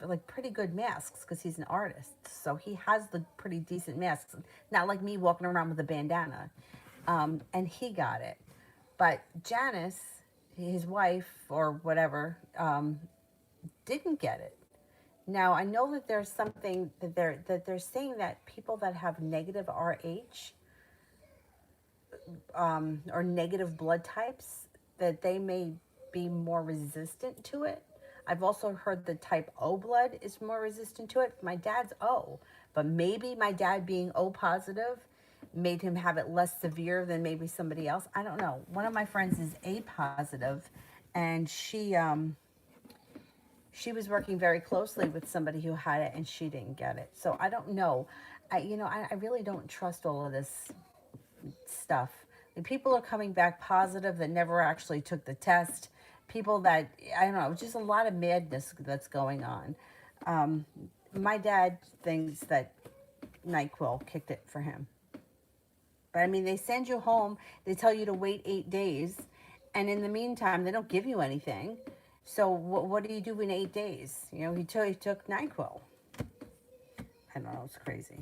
like pretty good masks because he's an artist, so he has the pretty decent masks. Not like me walking around with a bandana, and he got it. But Janice, his wife or whatever, didn't get it. Now I know that there's something that they're saying that people that have negative RH or negative blood types, that they may be more resistant to it. I've also heard the type O blood is more resistant to it. My dad's O, but maybe my dad being O positive made him have it less severe than maybe somebody else. I don't know. One of my friends is A positive, and she was working very closely with somebody who had it, and she didn't get it. So I don't know. I really don't trust all of this stuff. And people are coming back positive that never actually took the test. People that, I don't know, just a lot of madness that's going on. Um, my dad thinks that NyQuil kicked it for him. But I mean, they send you home, they tell you to wait 8 days, and in the meantime, they don't give you anything. So what do you do in 8 days? You know, he took NyQuil. I don't know, it's crazy.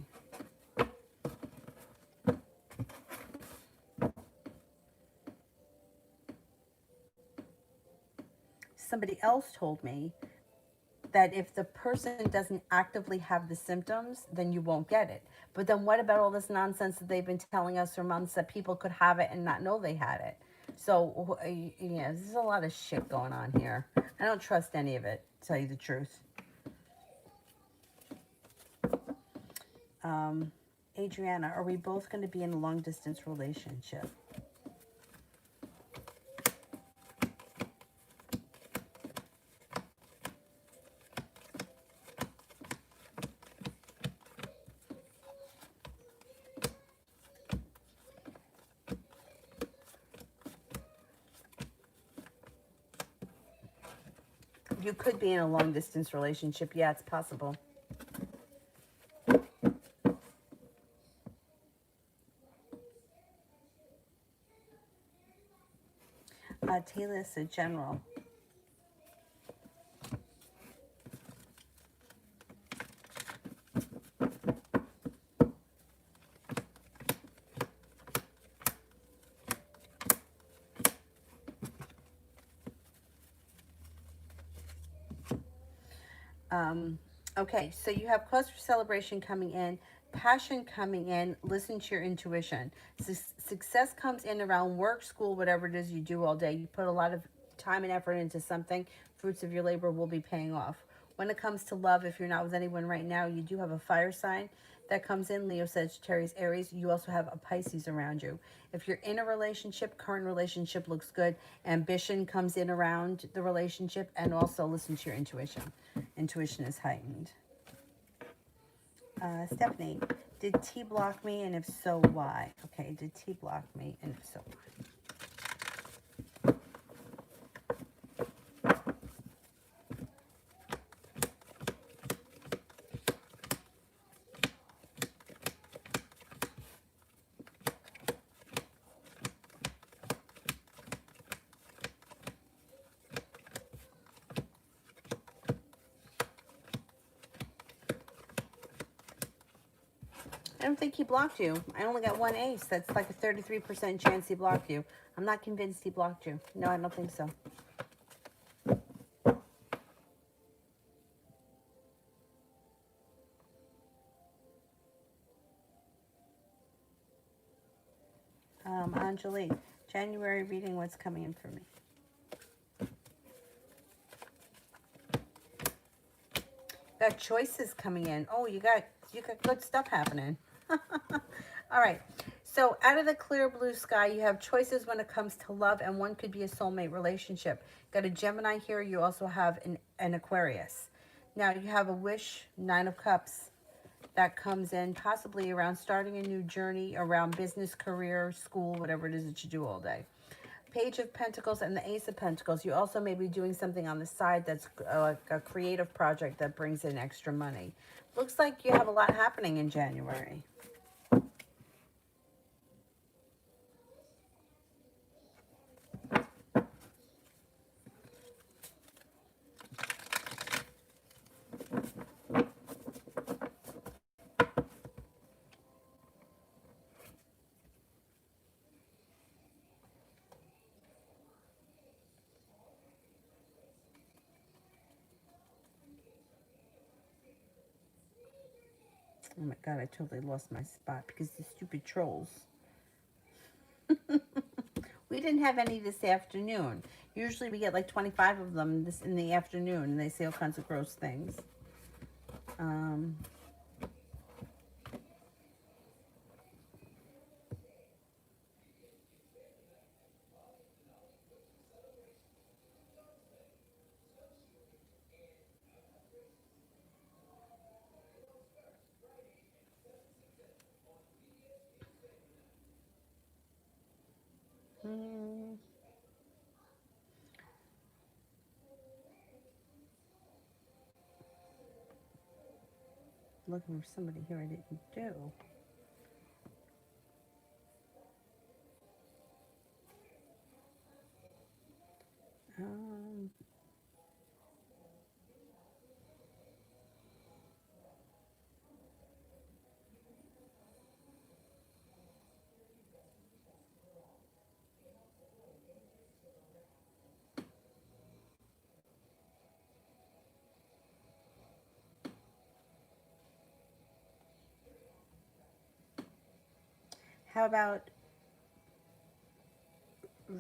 Somebody else told me that if the person doesn't actively have the symptoms, then you won't get it. But then what about all this nonsense that they've been telling us for months that people could have it and not know they had it? So, yeah, there's a lot of shit going on here. I don't trust any of it. to tell you the truth. Adriana, are we both going to be in a long distance relationship? You could be in a long distance relationship. Yeah, it's possible. Taylor is a general. Okay, so you have cause for celebration coming in, passion coming in, listen to your intuition. Success comes in around work, school, whatever it is you do all day. You put a lot of time and effort into something, fruits of your labor will be paying off. When it comes to love, if you're not with anyone right now, you do have a fire sign that comes in, Leo, Sagittarius, Aries. You also have a Pisces around you. If you're in a relationship, current relationship looks good. Ambition comes in around the relationship, and also listen to your intuition. Intuition is heightened. Stephanie, did T block me, and if so, why? Okay, did T block me, and if so, why? I don't think he blocked you. I only got one ace. That's like a 33% chance he blocked you. I'm not convinced he blocked you. No, I don't think so. Angelique, January reading, what's coming in for me? Got choices coming in. Oh, you got good stuff happening. All right. So out of the clear blue sky, you have choices when it comes to love, and one could be a soulmate relationship. Got a Gemini here. You also have an Aquarius. Now you have a wish, 9 of Cups, that comes in possibly around starting a new journey around business, career, school, whatever it is that you do all day. Page of Pentacles and the Ace of Pentacles. You also may be doing something on the side that's like a creative project that brings in extra money. Looks like you have a lot happening in January. Oh my God, I totally lost my spot because the stupid trolls. We didn't have any this afternoon. Usually we get like 25 of them this in the afternoon, and they say all kinds of gross things. Looking for somebody here I didn't do. How about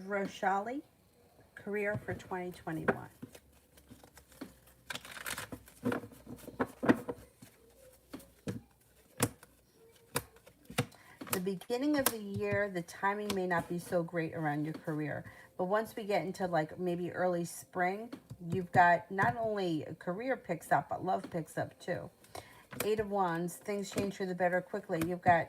Roshali, career for 2021? beginning of the year, the timing may not be so great around your career. But once we get into like maybe early spring, you've got not only a career picks up, but love picks up too. Eight of Wands, things change for the better quickly. You've got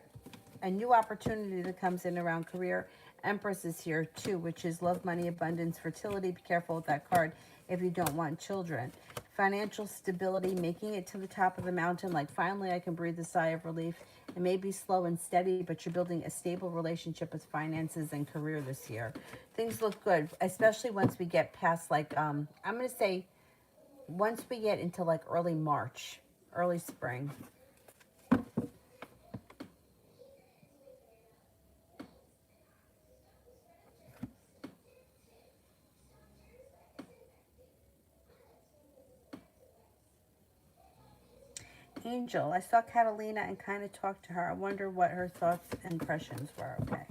a new opportunity that comes in around career. Empress is here too, which is love, money, abundance, fertility. Be careful with that card if you don't want children. Financial stability, making it to the top of the mountain, like finally I can breathe a sigh of relief. It may be slow and steady, but you're building a stable relationship with finances and career this year. Things look good, especially once we get past like, I'm going to say once we get into like early March, early spring. Angel, I saw Catalina and kind of talked to her. I wonder what her thoughts and impressions were. Okay.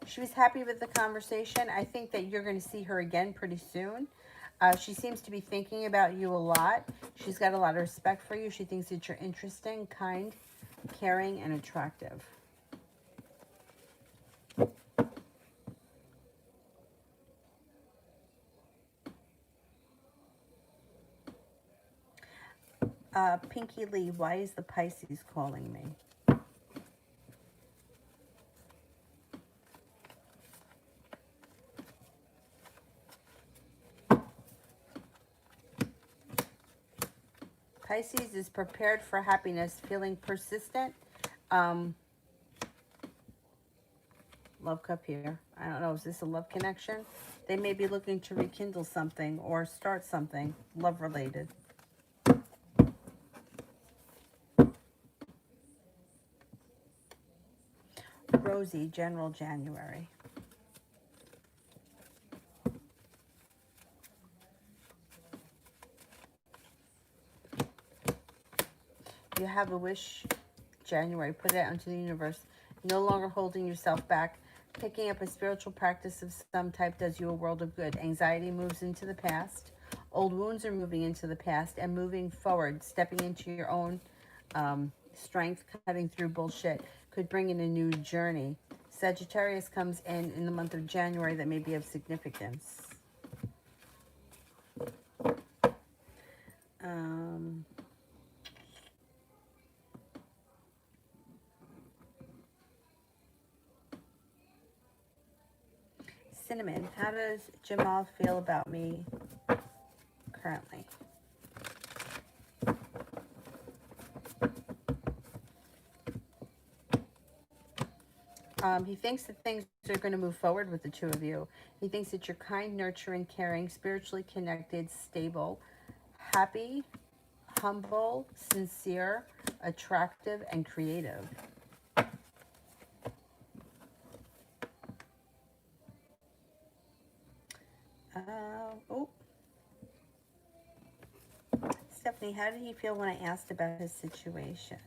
She was happy with the conversation. I think that you're going to see her again pretty soon. She seems to be thinking about you a lot. She's got a lot of respect for you. She thinks that you're interesting, kind, caring, and attractive. Pinky Lee, why is the Pisces calling me? Pisces is prepared for happiness, feeling persistent. Love cup here. I don't know, is this a love connection? They may be looking to rekindle something or start something love related. Rosie, General January. You have a wish, January. Put it out into the universe. No longer holding yourself back. Picking up a spiritual practice of some type does you a world of good. Anxiety moves into the past. Old wounds are moving into the past and moving forward, stepping into your own strength, cutting through bullshit, could bring in a new journey. Sagittarius comes in the month of January that may be of significance. Cinnamon, how does Jamal feel about me currently? He thinks that things are going to move forward with the two of you. He thinks that you're kind, nurturing, caring, spiritually connected, stable, happy, humble, sincere, attractive, and creative. Oh, Stephanie, how did he feel when I asked about his situation?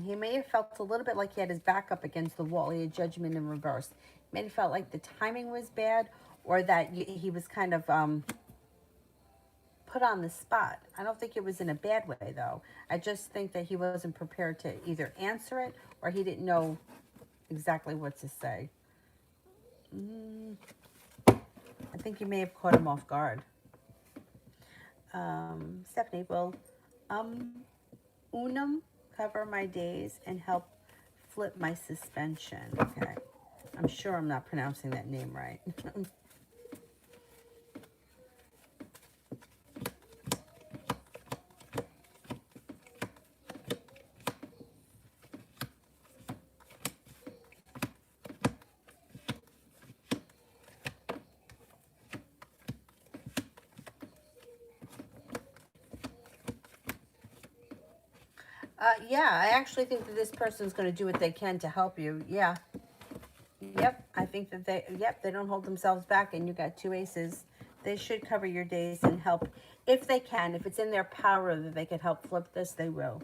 He may have felt a little bit like he had his back up against the wall. He had judgment in reverse. He may have felt like the timing was bad, or that he was kind of put on the spot. I don't think it was in a bad way, though. I just think that he wasn't prepared to either answer it, or he didn't know exactly what to say. I think you may have caught him off guard. Stephanie, will unum cover my days and help flip my suspension? Okay. I'm sure I'm not pronouncing that name right. Yeah, I actually think that this person's going to do what they can to help you. Yeah. Yep. I think that they don't hold themselves back, and you got two aces. They should cover your days and help if they can. If it's in their power that they could help flip this, they will.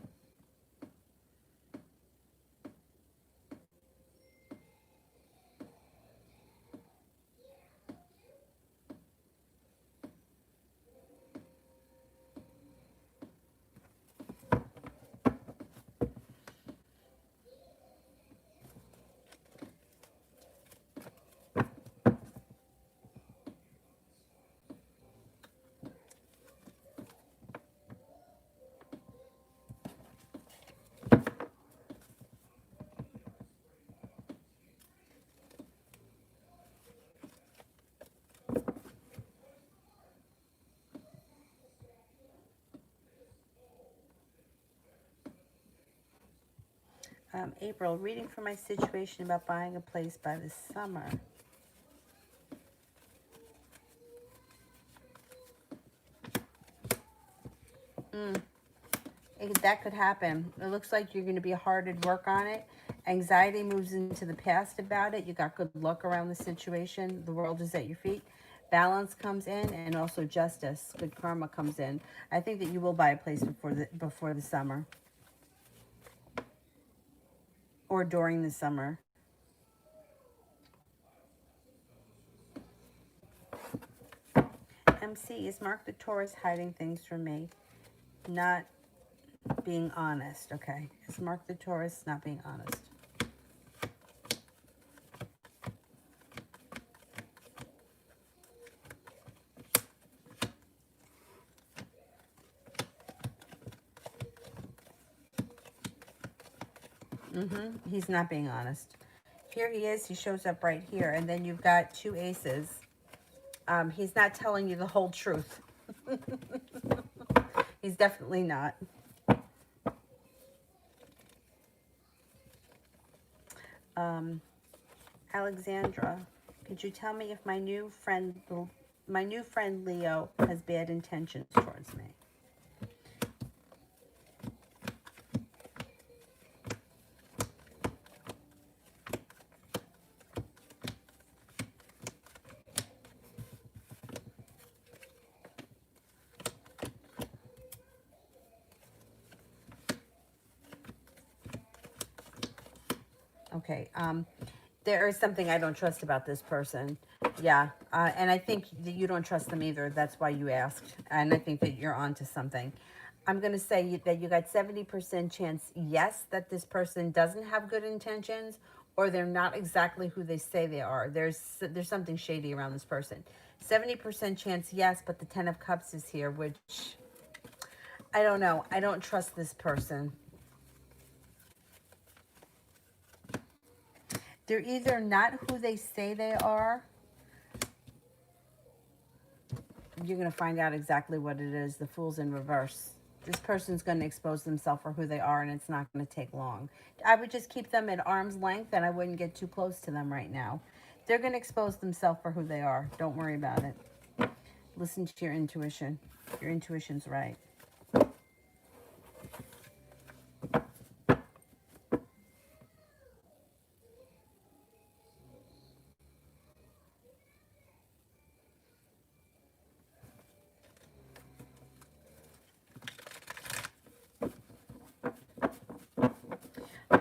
April, reading for my situation about buying a place by the summer. That could happen. It looks like you're going to be hard at work on it. Anxiety moves into the past about it. You got good luck around the situation. The world is at your feet. Balance comes in, and also justice. Good karma comes in. I think that you will buy a place before the summer or during the summer. MC, is Mark the Taurus hiding things from me? Not being honest. Okay. Is Mark the Taurus not being honest? He's not being honest. Here he is. He shows up right here. And then you've got two aces. He's not telling you the whole truth. He's definitely not. Alexandra, could you tell me if my new friend Leo has bad intentions towards me? Okay, there is something I don't trust about this person. Yeah, and I think that you don't trust them either. That's why you asked. And I think that you're onto something. I'm going to say that you got 70% chance, yes, that this person doesn't have good intentions, or they're not exactly who they say they are. There's something shady around this person. 70% chance, yes, but the 10 of Cups is here, which I don't know. I don't trust this person. They're either not who they say they are. You're going to find out exactly what it is. The Fool's in reverse. This person's going to expose themselves for who they are, and it's not going to take long. I would just keep them at arm's length, and I wouldn't get too close to them right now. They're going to expose themselves for who they are. Don't worry about it. Listen to your intuition. Your intuition's right.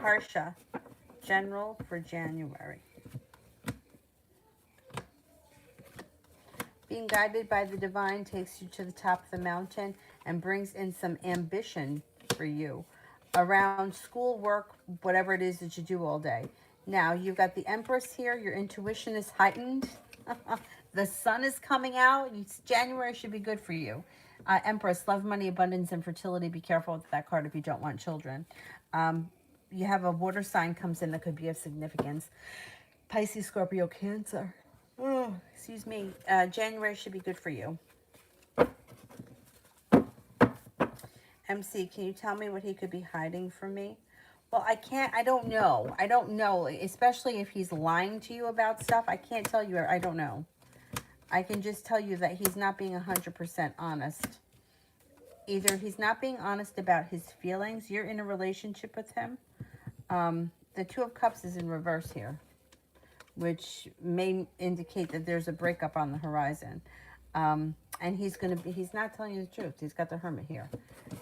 Harsha, general for January. Being guided by the divine takes you to the top of the mountain and brings in some ambition for you around school, work, whatever it is that you do all day. Now, you've got the Empress here. Your intuition is heightened. The sun is coming out. January should be good for you. Empress, love, money, abundance, and fertility. Be careful with that card if you don't want children. You have a water sign comes in that could be of significance. Pisces, Scorpio, Cancer. Oh, excuse me. January should be good for you. MC, can you tell me what he could be hiding from me? Well, I don't know. I don't know, especially if he's lying to you about stuff. I can't tell you. I don't know. I can just tell you that he's not being 100% honest. Either he's not being honest about his feelings. You're in a relationship with him. The Two of Cups is in reverse here, which may indicate that there's a breakup on the horizon. And he's not telling you the truth. He's got the Hermit here.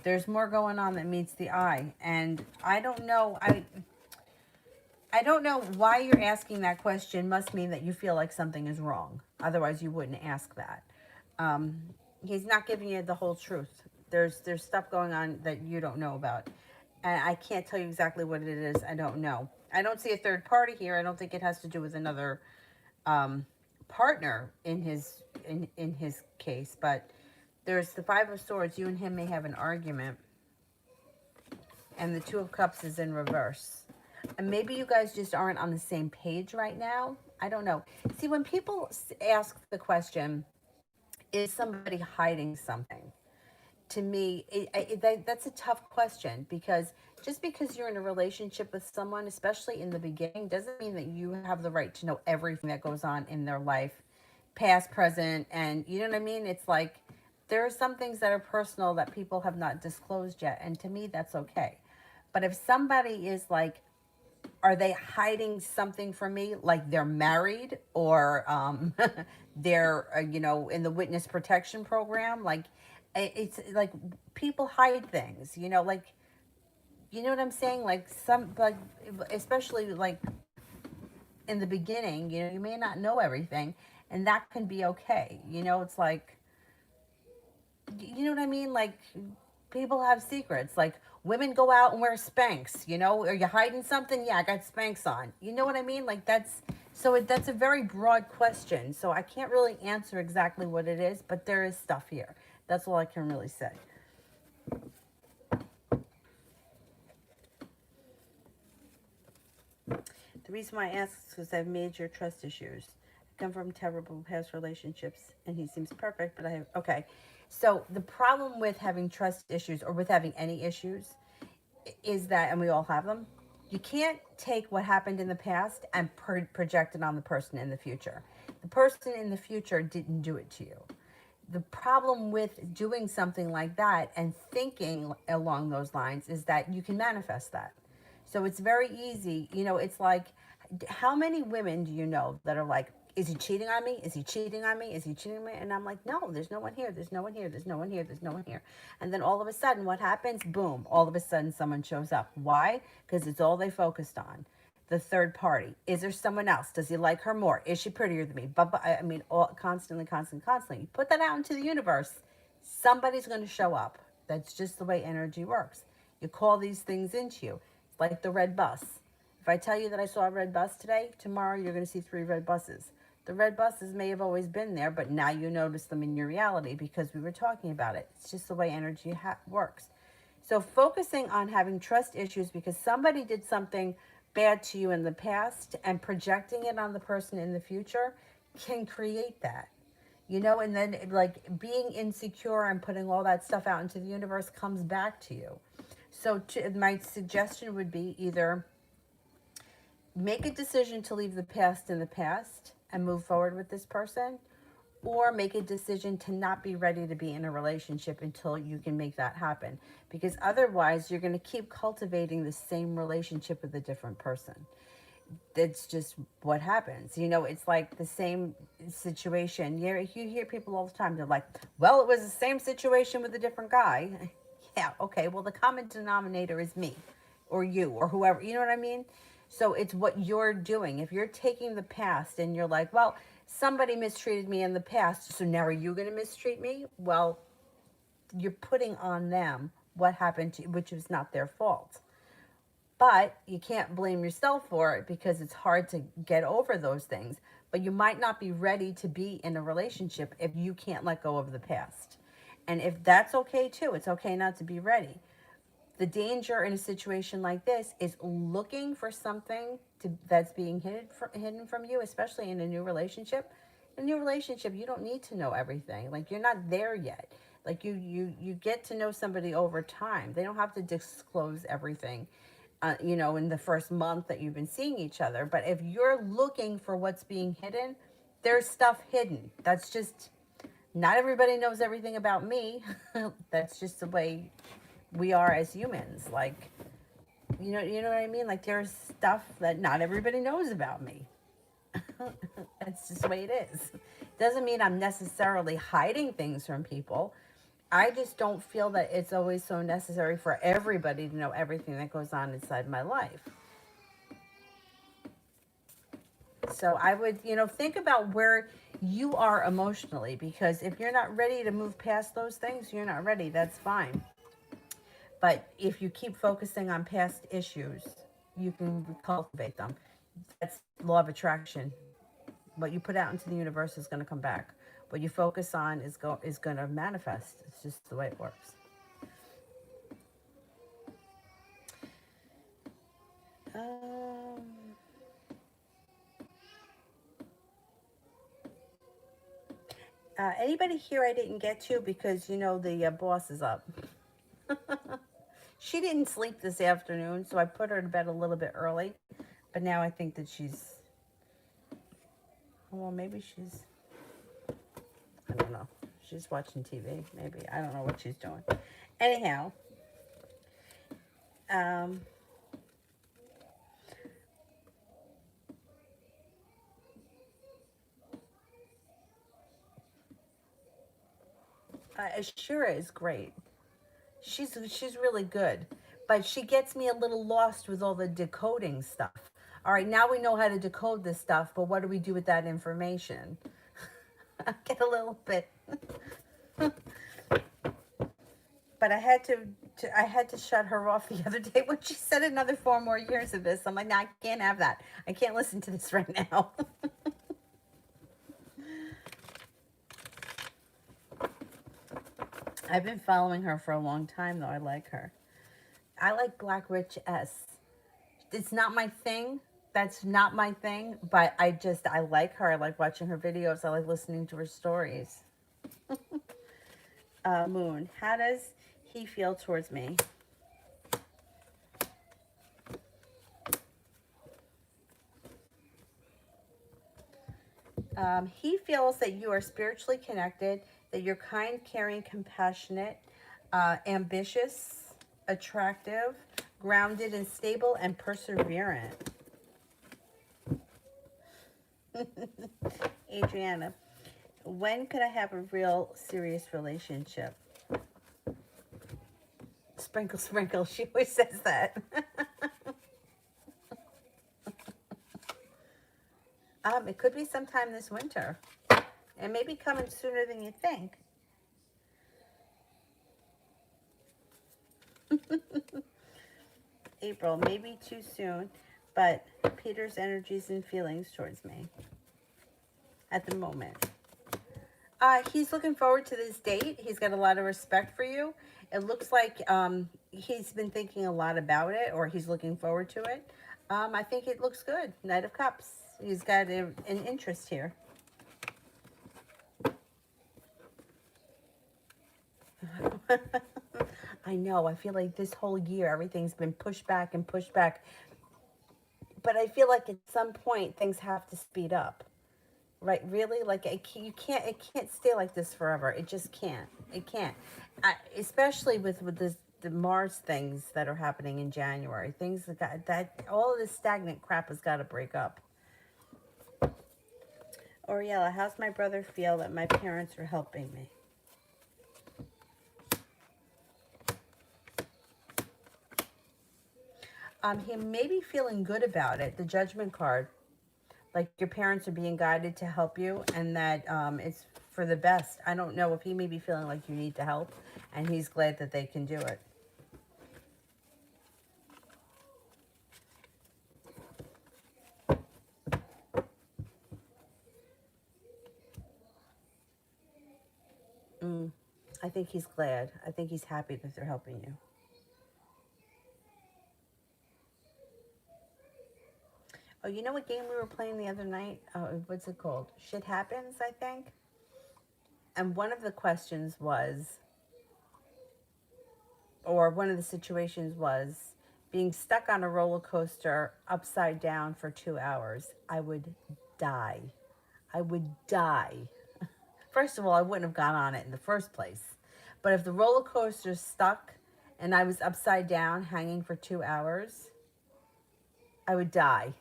There's more going on that meets the eye. And I don't know. I don't know why you're asking that question. Must mean that you feel like something is wrong. Otherwise, you wouldn't ask that. He's not giving you the whole truth. There's stuff going on that you don't know about. And I can't tell you exactly what it is. I don't know. I don't see a third party here. I don't think it has to do with another partner in his case. But there's the Five of Swords. You and him may have an argument. And the Two of Cups is in reverse. And maybe you guys just aren't on the same page right now. I don't know. See, when people ask the question, is somebody hiding something? to me, that's a tough question, because just because you're in a relationship with someone, especially in the beginning, doesn't mean that you have the right to know everything that goes on in their life, past, present, and you know what I mean? It's like there are some things that are personal that people have not disclosed yet, and to me, that's okay. But if somebody is like, are they hiding something from me, like they're married, or they're in the witness protection program, like it's like people hide things, like, you know what I'm saying, like some, like, especially like in the beginning, you may not know everything, and that can be okay. It's like, you know what I mean? Like, people have secrets. Like, women go out and wear Spanx. Are you hiding something? Yeah, I got Spanx on. You know what I mean? Like, that's a very broad question. So I can't really answer exactly what it is, but there is stuff here. That's all I can really say. The reason why I ask is because I have major trust issues. I come from terrible past relationships, and he seems perfect, but I have, okay. So the problem with having trust issues, or with having any issues, is that, and we all have them, you can't take what happened in the past and project it on the person in the future. The person in the future didn't do it to you. The problem with doing something like that and thinking along those lines is that you can manifest that. So it's very easy. It's like, how many women do you know that are like, is he cheating on me? Is he cheating on me? Is he cheating on me? And I'm like, no, there's no one here. There's no one here. There's no one here. There's no one here. And then all of a sudden, what happens? Boom. All of a sudden, someone shows up. Why? Because it's all they focused on. The third party. Is there someone else? Does he like her more? Is she prettier than me? But I mean, constantly, constantly, constantly. You put that out into the universe, somebody's going to show up. That's just the way energy works. You call these things into you. It's like the red bus. If I tell you that I saw a red bus today, tomorrow you're going to see 3 red buses. The red buses may have always been there, but now you notice them in your reality because we were talking about it. It's just the way energy works. So focusing on having trust issues because somebody did something bad to you in the past and projecting it on the person in the future can create that. And then like being insecure and putting all that stuff out into the universe comes back to you. So my suggestion would be either make a decision to leave the past in the past and move forward with this person, or make a decision to not be ready to be in a relationship until you can make that happen. Because otherwise, you're going to keep cultivating the same relationship with a different person. That's just what happens. It's like the same situation. You hear people all the time. They're like, well, it was the same situation with a different guy. Yeah, okay. Well, the common denominator is me or you or whoever. You know what I mean? So it's what you're doing. If you're taking the past and you're like, well, somebody mistreated me in the past, so now are you going to mistreat me? Well, you're putting on them what happened to you, which was not their fault. But you can't blame yourself for it because it's hard to get over those things. But you might not be ready to be in a relationship if you can't let go of the past. And if that's okay too, it's okay not to be ready. The danger in a situation like this is looking for something that's being hidden from you, especially in a new relationship. In a new relationship, you don't need to know everything. Like, you're not there yet. Like, you get to know somebody over time. They don't have to disclose everything, in the first month that you've been seeing each other. But if you're looking for what's being hidden, there's stuff hidden. That's just, not everybody knows everything about me. That's just the way we are as humans. Like, you know what I mean? Like, there's stuff that not everybody knows about me. That's just the way it is. Doesn't mean I'm necessarily hiding things from people. I just don't feel that it's always so necessary for everybody to know everything that goes on inside my life. So I would, think about where you are emotionally, because if you're not ready to move past those things, you're not ready. That's fine. But if you keep focusing on past issues, you can cultivate them. That's law of attraction. What you put out into the universe is going to come back. What you focus on is going to manifest. It's just the way it works. Um, Anybody here I didn't get to because, you know, the boss is up. She didn't sleep this afternoon, so I put her to bed a little bit early. But now I think that she's, well, maybe she's, I don't know. She's watching TV, maybe. I don't know what she's doing. Anyhow, um, Ashura is great. She's really good, but she gets me a little lost with all the decoding stuff. All right, now we know how to decode this stuff, but what do we do with that information? I get a little bit, but I had to shut her off the other day when she said another 4 more years of this. I'm like, no, I can't have that. I can't listen to this right now. I've been following her for a long time, though. I like her. I like Black Rich S. It's not my thing. That's not my thing, but I like her. I like watching her videos. I like listening to her stories. Moon, how does he feel towards me? He feels that you are spiritually connected, that you're kind, caring, compassionate, ambitious, attractive, grounded and stable, and perseverant. Adriana, when could I have a real serious relationship? Sprinkle, sprinkle. She always says that. It could be sometime this winter. And maybe coming sooner than you think. April, maybe too soon, but Peter's energies and feelings towards me at the moment. He's looking forward to this date. He's got a lot of respect for you. It looks like he's been thinking a lot about it, or he's looking forward to it. I think it looks good. Knight of Cups. He's got an interest here. I know. I feel like this whole year, everything's been pushed back and pushed back. But I feel like at some point, things have to speed up. Right? Really? Like, it can't stay like this forever. It just can't. It can't. Especially with the Mars things that are happening in January. Things that all of this stagnant crap has got to break up. Oriella, how's my brother feel that my parents are helping me? He may be feeling good about it. The Judgment card, like your parents are being guided to help you, and that it's for the best. I don't know if he may be feeling like you need the help, and he's glad that they can do it. I think he's glad. I think he's happy that they're helping you. Oh, you know what game we were playing the other night? Oh, what's it called? Shit Happens, I think. And one of the questions was, or one of the situations was, being stuck on a roller coaster upside down for 2 hours. I would die. I would die. First of all, I wouldn't have got on it in the first place. But if the roller coaster's stuck and I was upside down hanging for 2 hours, I would die.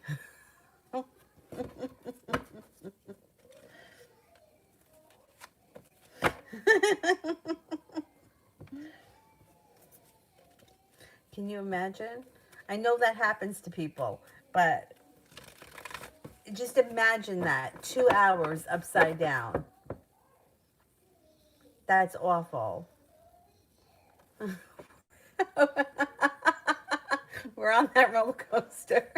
Can you imagine? I know that happens to people, but just imagine that 2 hours upside down. That's awful. We're on that roller coaster.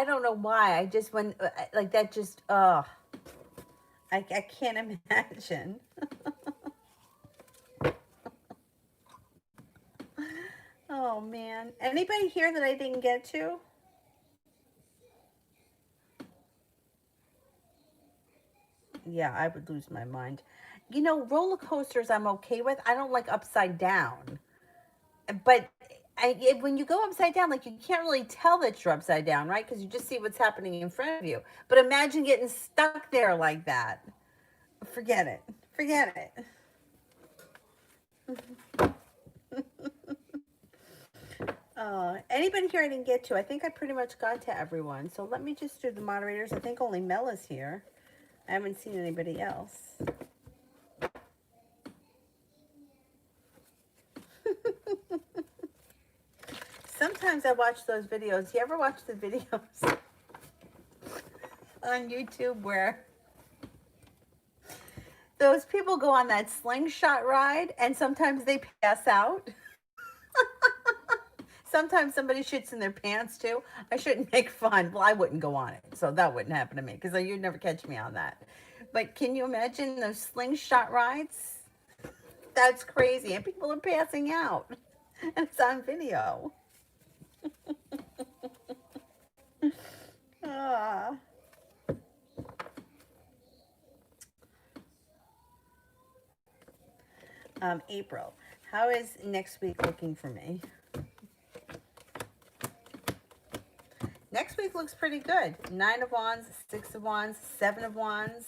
I don't know why. I just, when, like that just, I can't imagine. Oh man. Anybody here that I didn't get to? Yeah, I would lose my mind. You know, roller coasters I'm okay with. I don't like upside down. But when you go upside down, like you can't really tell that you're upside down, right? Because you just see what's happening in front of you. But imagine getting stuck there like that. Forget it. Forget it. Anybody here I didn't get to? I think I pretty much got to everyone. So let me just do the moderators. I think only Mel is here. I haven't seen anybody else. Sometimes I watch those videos. You ever watch the videos on YouTube where those people go on that slingshot ride and sometimes they pass out? Sometimes somebody shits in their pants too. I shouldn't make fun. Well, I wouldn't go on it, so that wouldn't happen to me because you'd never catch me on that. But can you imagine those slingshot rides? That's crazy, and people are passing out, and it's on video. Ah. April, how is next week looking for me? Next week looks pretty good. 9 of Wands, 6 of Wands, 7 of Wands,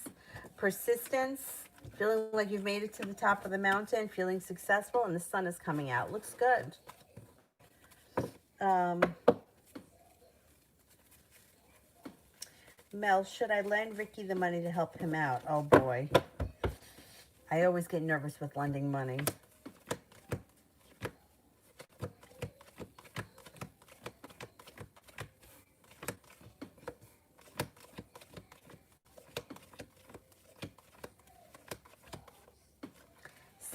persistence, feeling like you've made it to the top of the mountain, feeling successful, and the sun is coming out. Looks good. Mel, should I lend Ricky the money to help him out? Oh boy. I always get nervous with lending money.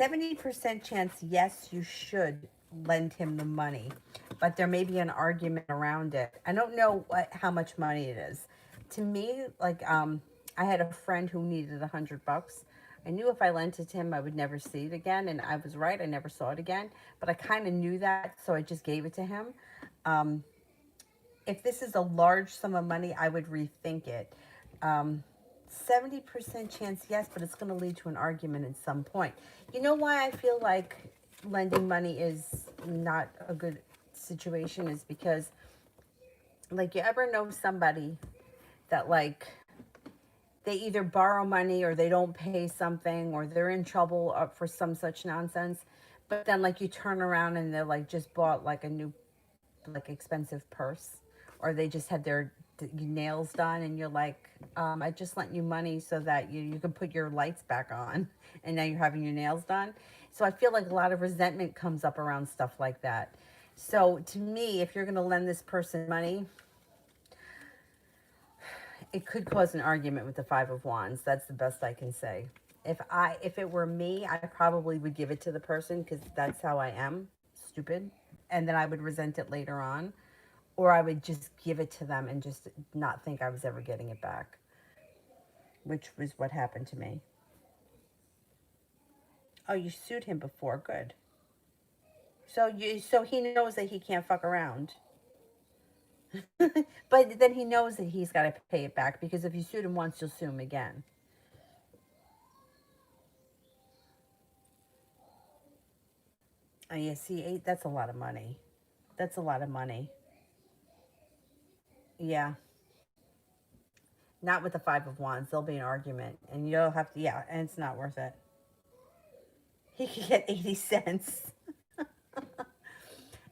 %70 chance, yes, you should lend him the money, but there may be an argument around it. I don't know how much money it is. To me, like, I had a friend who needed $100. I knew if I lent it to him, I would never see it again, and I was right. I never saw it again, but I kind of knew that, so I just gave it to him. If this is a large sum of money, I would rethink it. 70% chance, yes, but it's going to lead to an argument at some point. You know why I feel like lending money is not a good situation is because, like, you ever know somebody that, like, they either borrow money or they don't pay something or they're in trouble for some such nonsense, but then, like, you turn around and they're, like, just bought, like, a new, like, expensive purse, or they just had their nails done, and you're like, I just lent you money so that you can put your lights back on, and now you're having your nails done. So I feel like a lot of resentment comes up around stuff like that. So to me, if you're going to lend this person money, it could cause an argument with the Five of Wands. That's the best I can say. If it were me, I probably would give it to the person because that's how I am, stupid, and then I would resent it later on. Or I would just give it to them and just not think I was ever getting it back, which was what happened to me. Oh, you sued him before. Good. So he knows that he can't fuck around. But then he knows that he's got to pay it back because if you sued him once, you'll sue him again. Oh, yeah, see, that's a lot of money. That's a lot of money. Yeah. Not with the Five of Wands. There'll be an argument, and you'll have to, yeah, and it's not worth it. He could get 80 cents.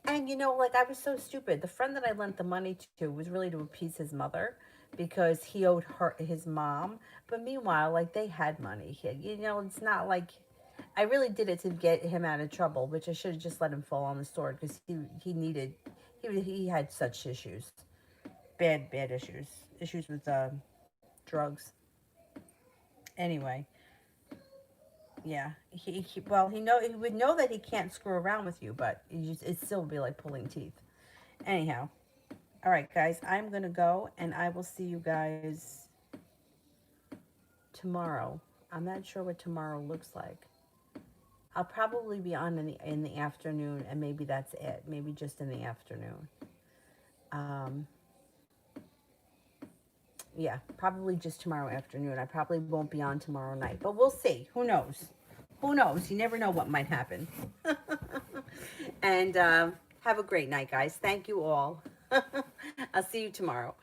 And you know, like I was so stupid. The friend that I lent the money to was really to appease his mother because he owed his mom. But meanwhile, like they had money. You know, it's not like I really did it to get him out of trouble, which I should have just let him fall on the sword because he needed he had such issues, bad issues with drugs. Anyway, yeah, he would know that he can't screw around with you, but it still would be like pulling teeth. Anyhow, All right, guys, I'm going to go, and I will see you guys tomorrow. I'm not sure what tomorrow looks like. I'll probably be on in the afternoon, and maybe that's it. Maybe just in the afternoon. Um, yeah, probably just tomorrow afternoon. I probably won't be on tomorrow night, but we'll see. Who knows? Who knows? You never know what might happen. And have a great night, guys. Thank you all. I'll see you tomorrow.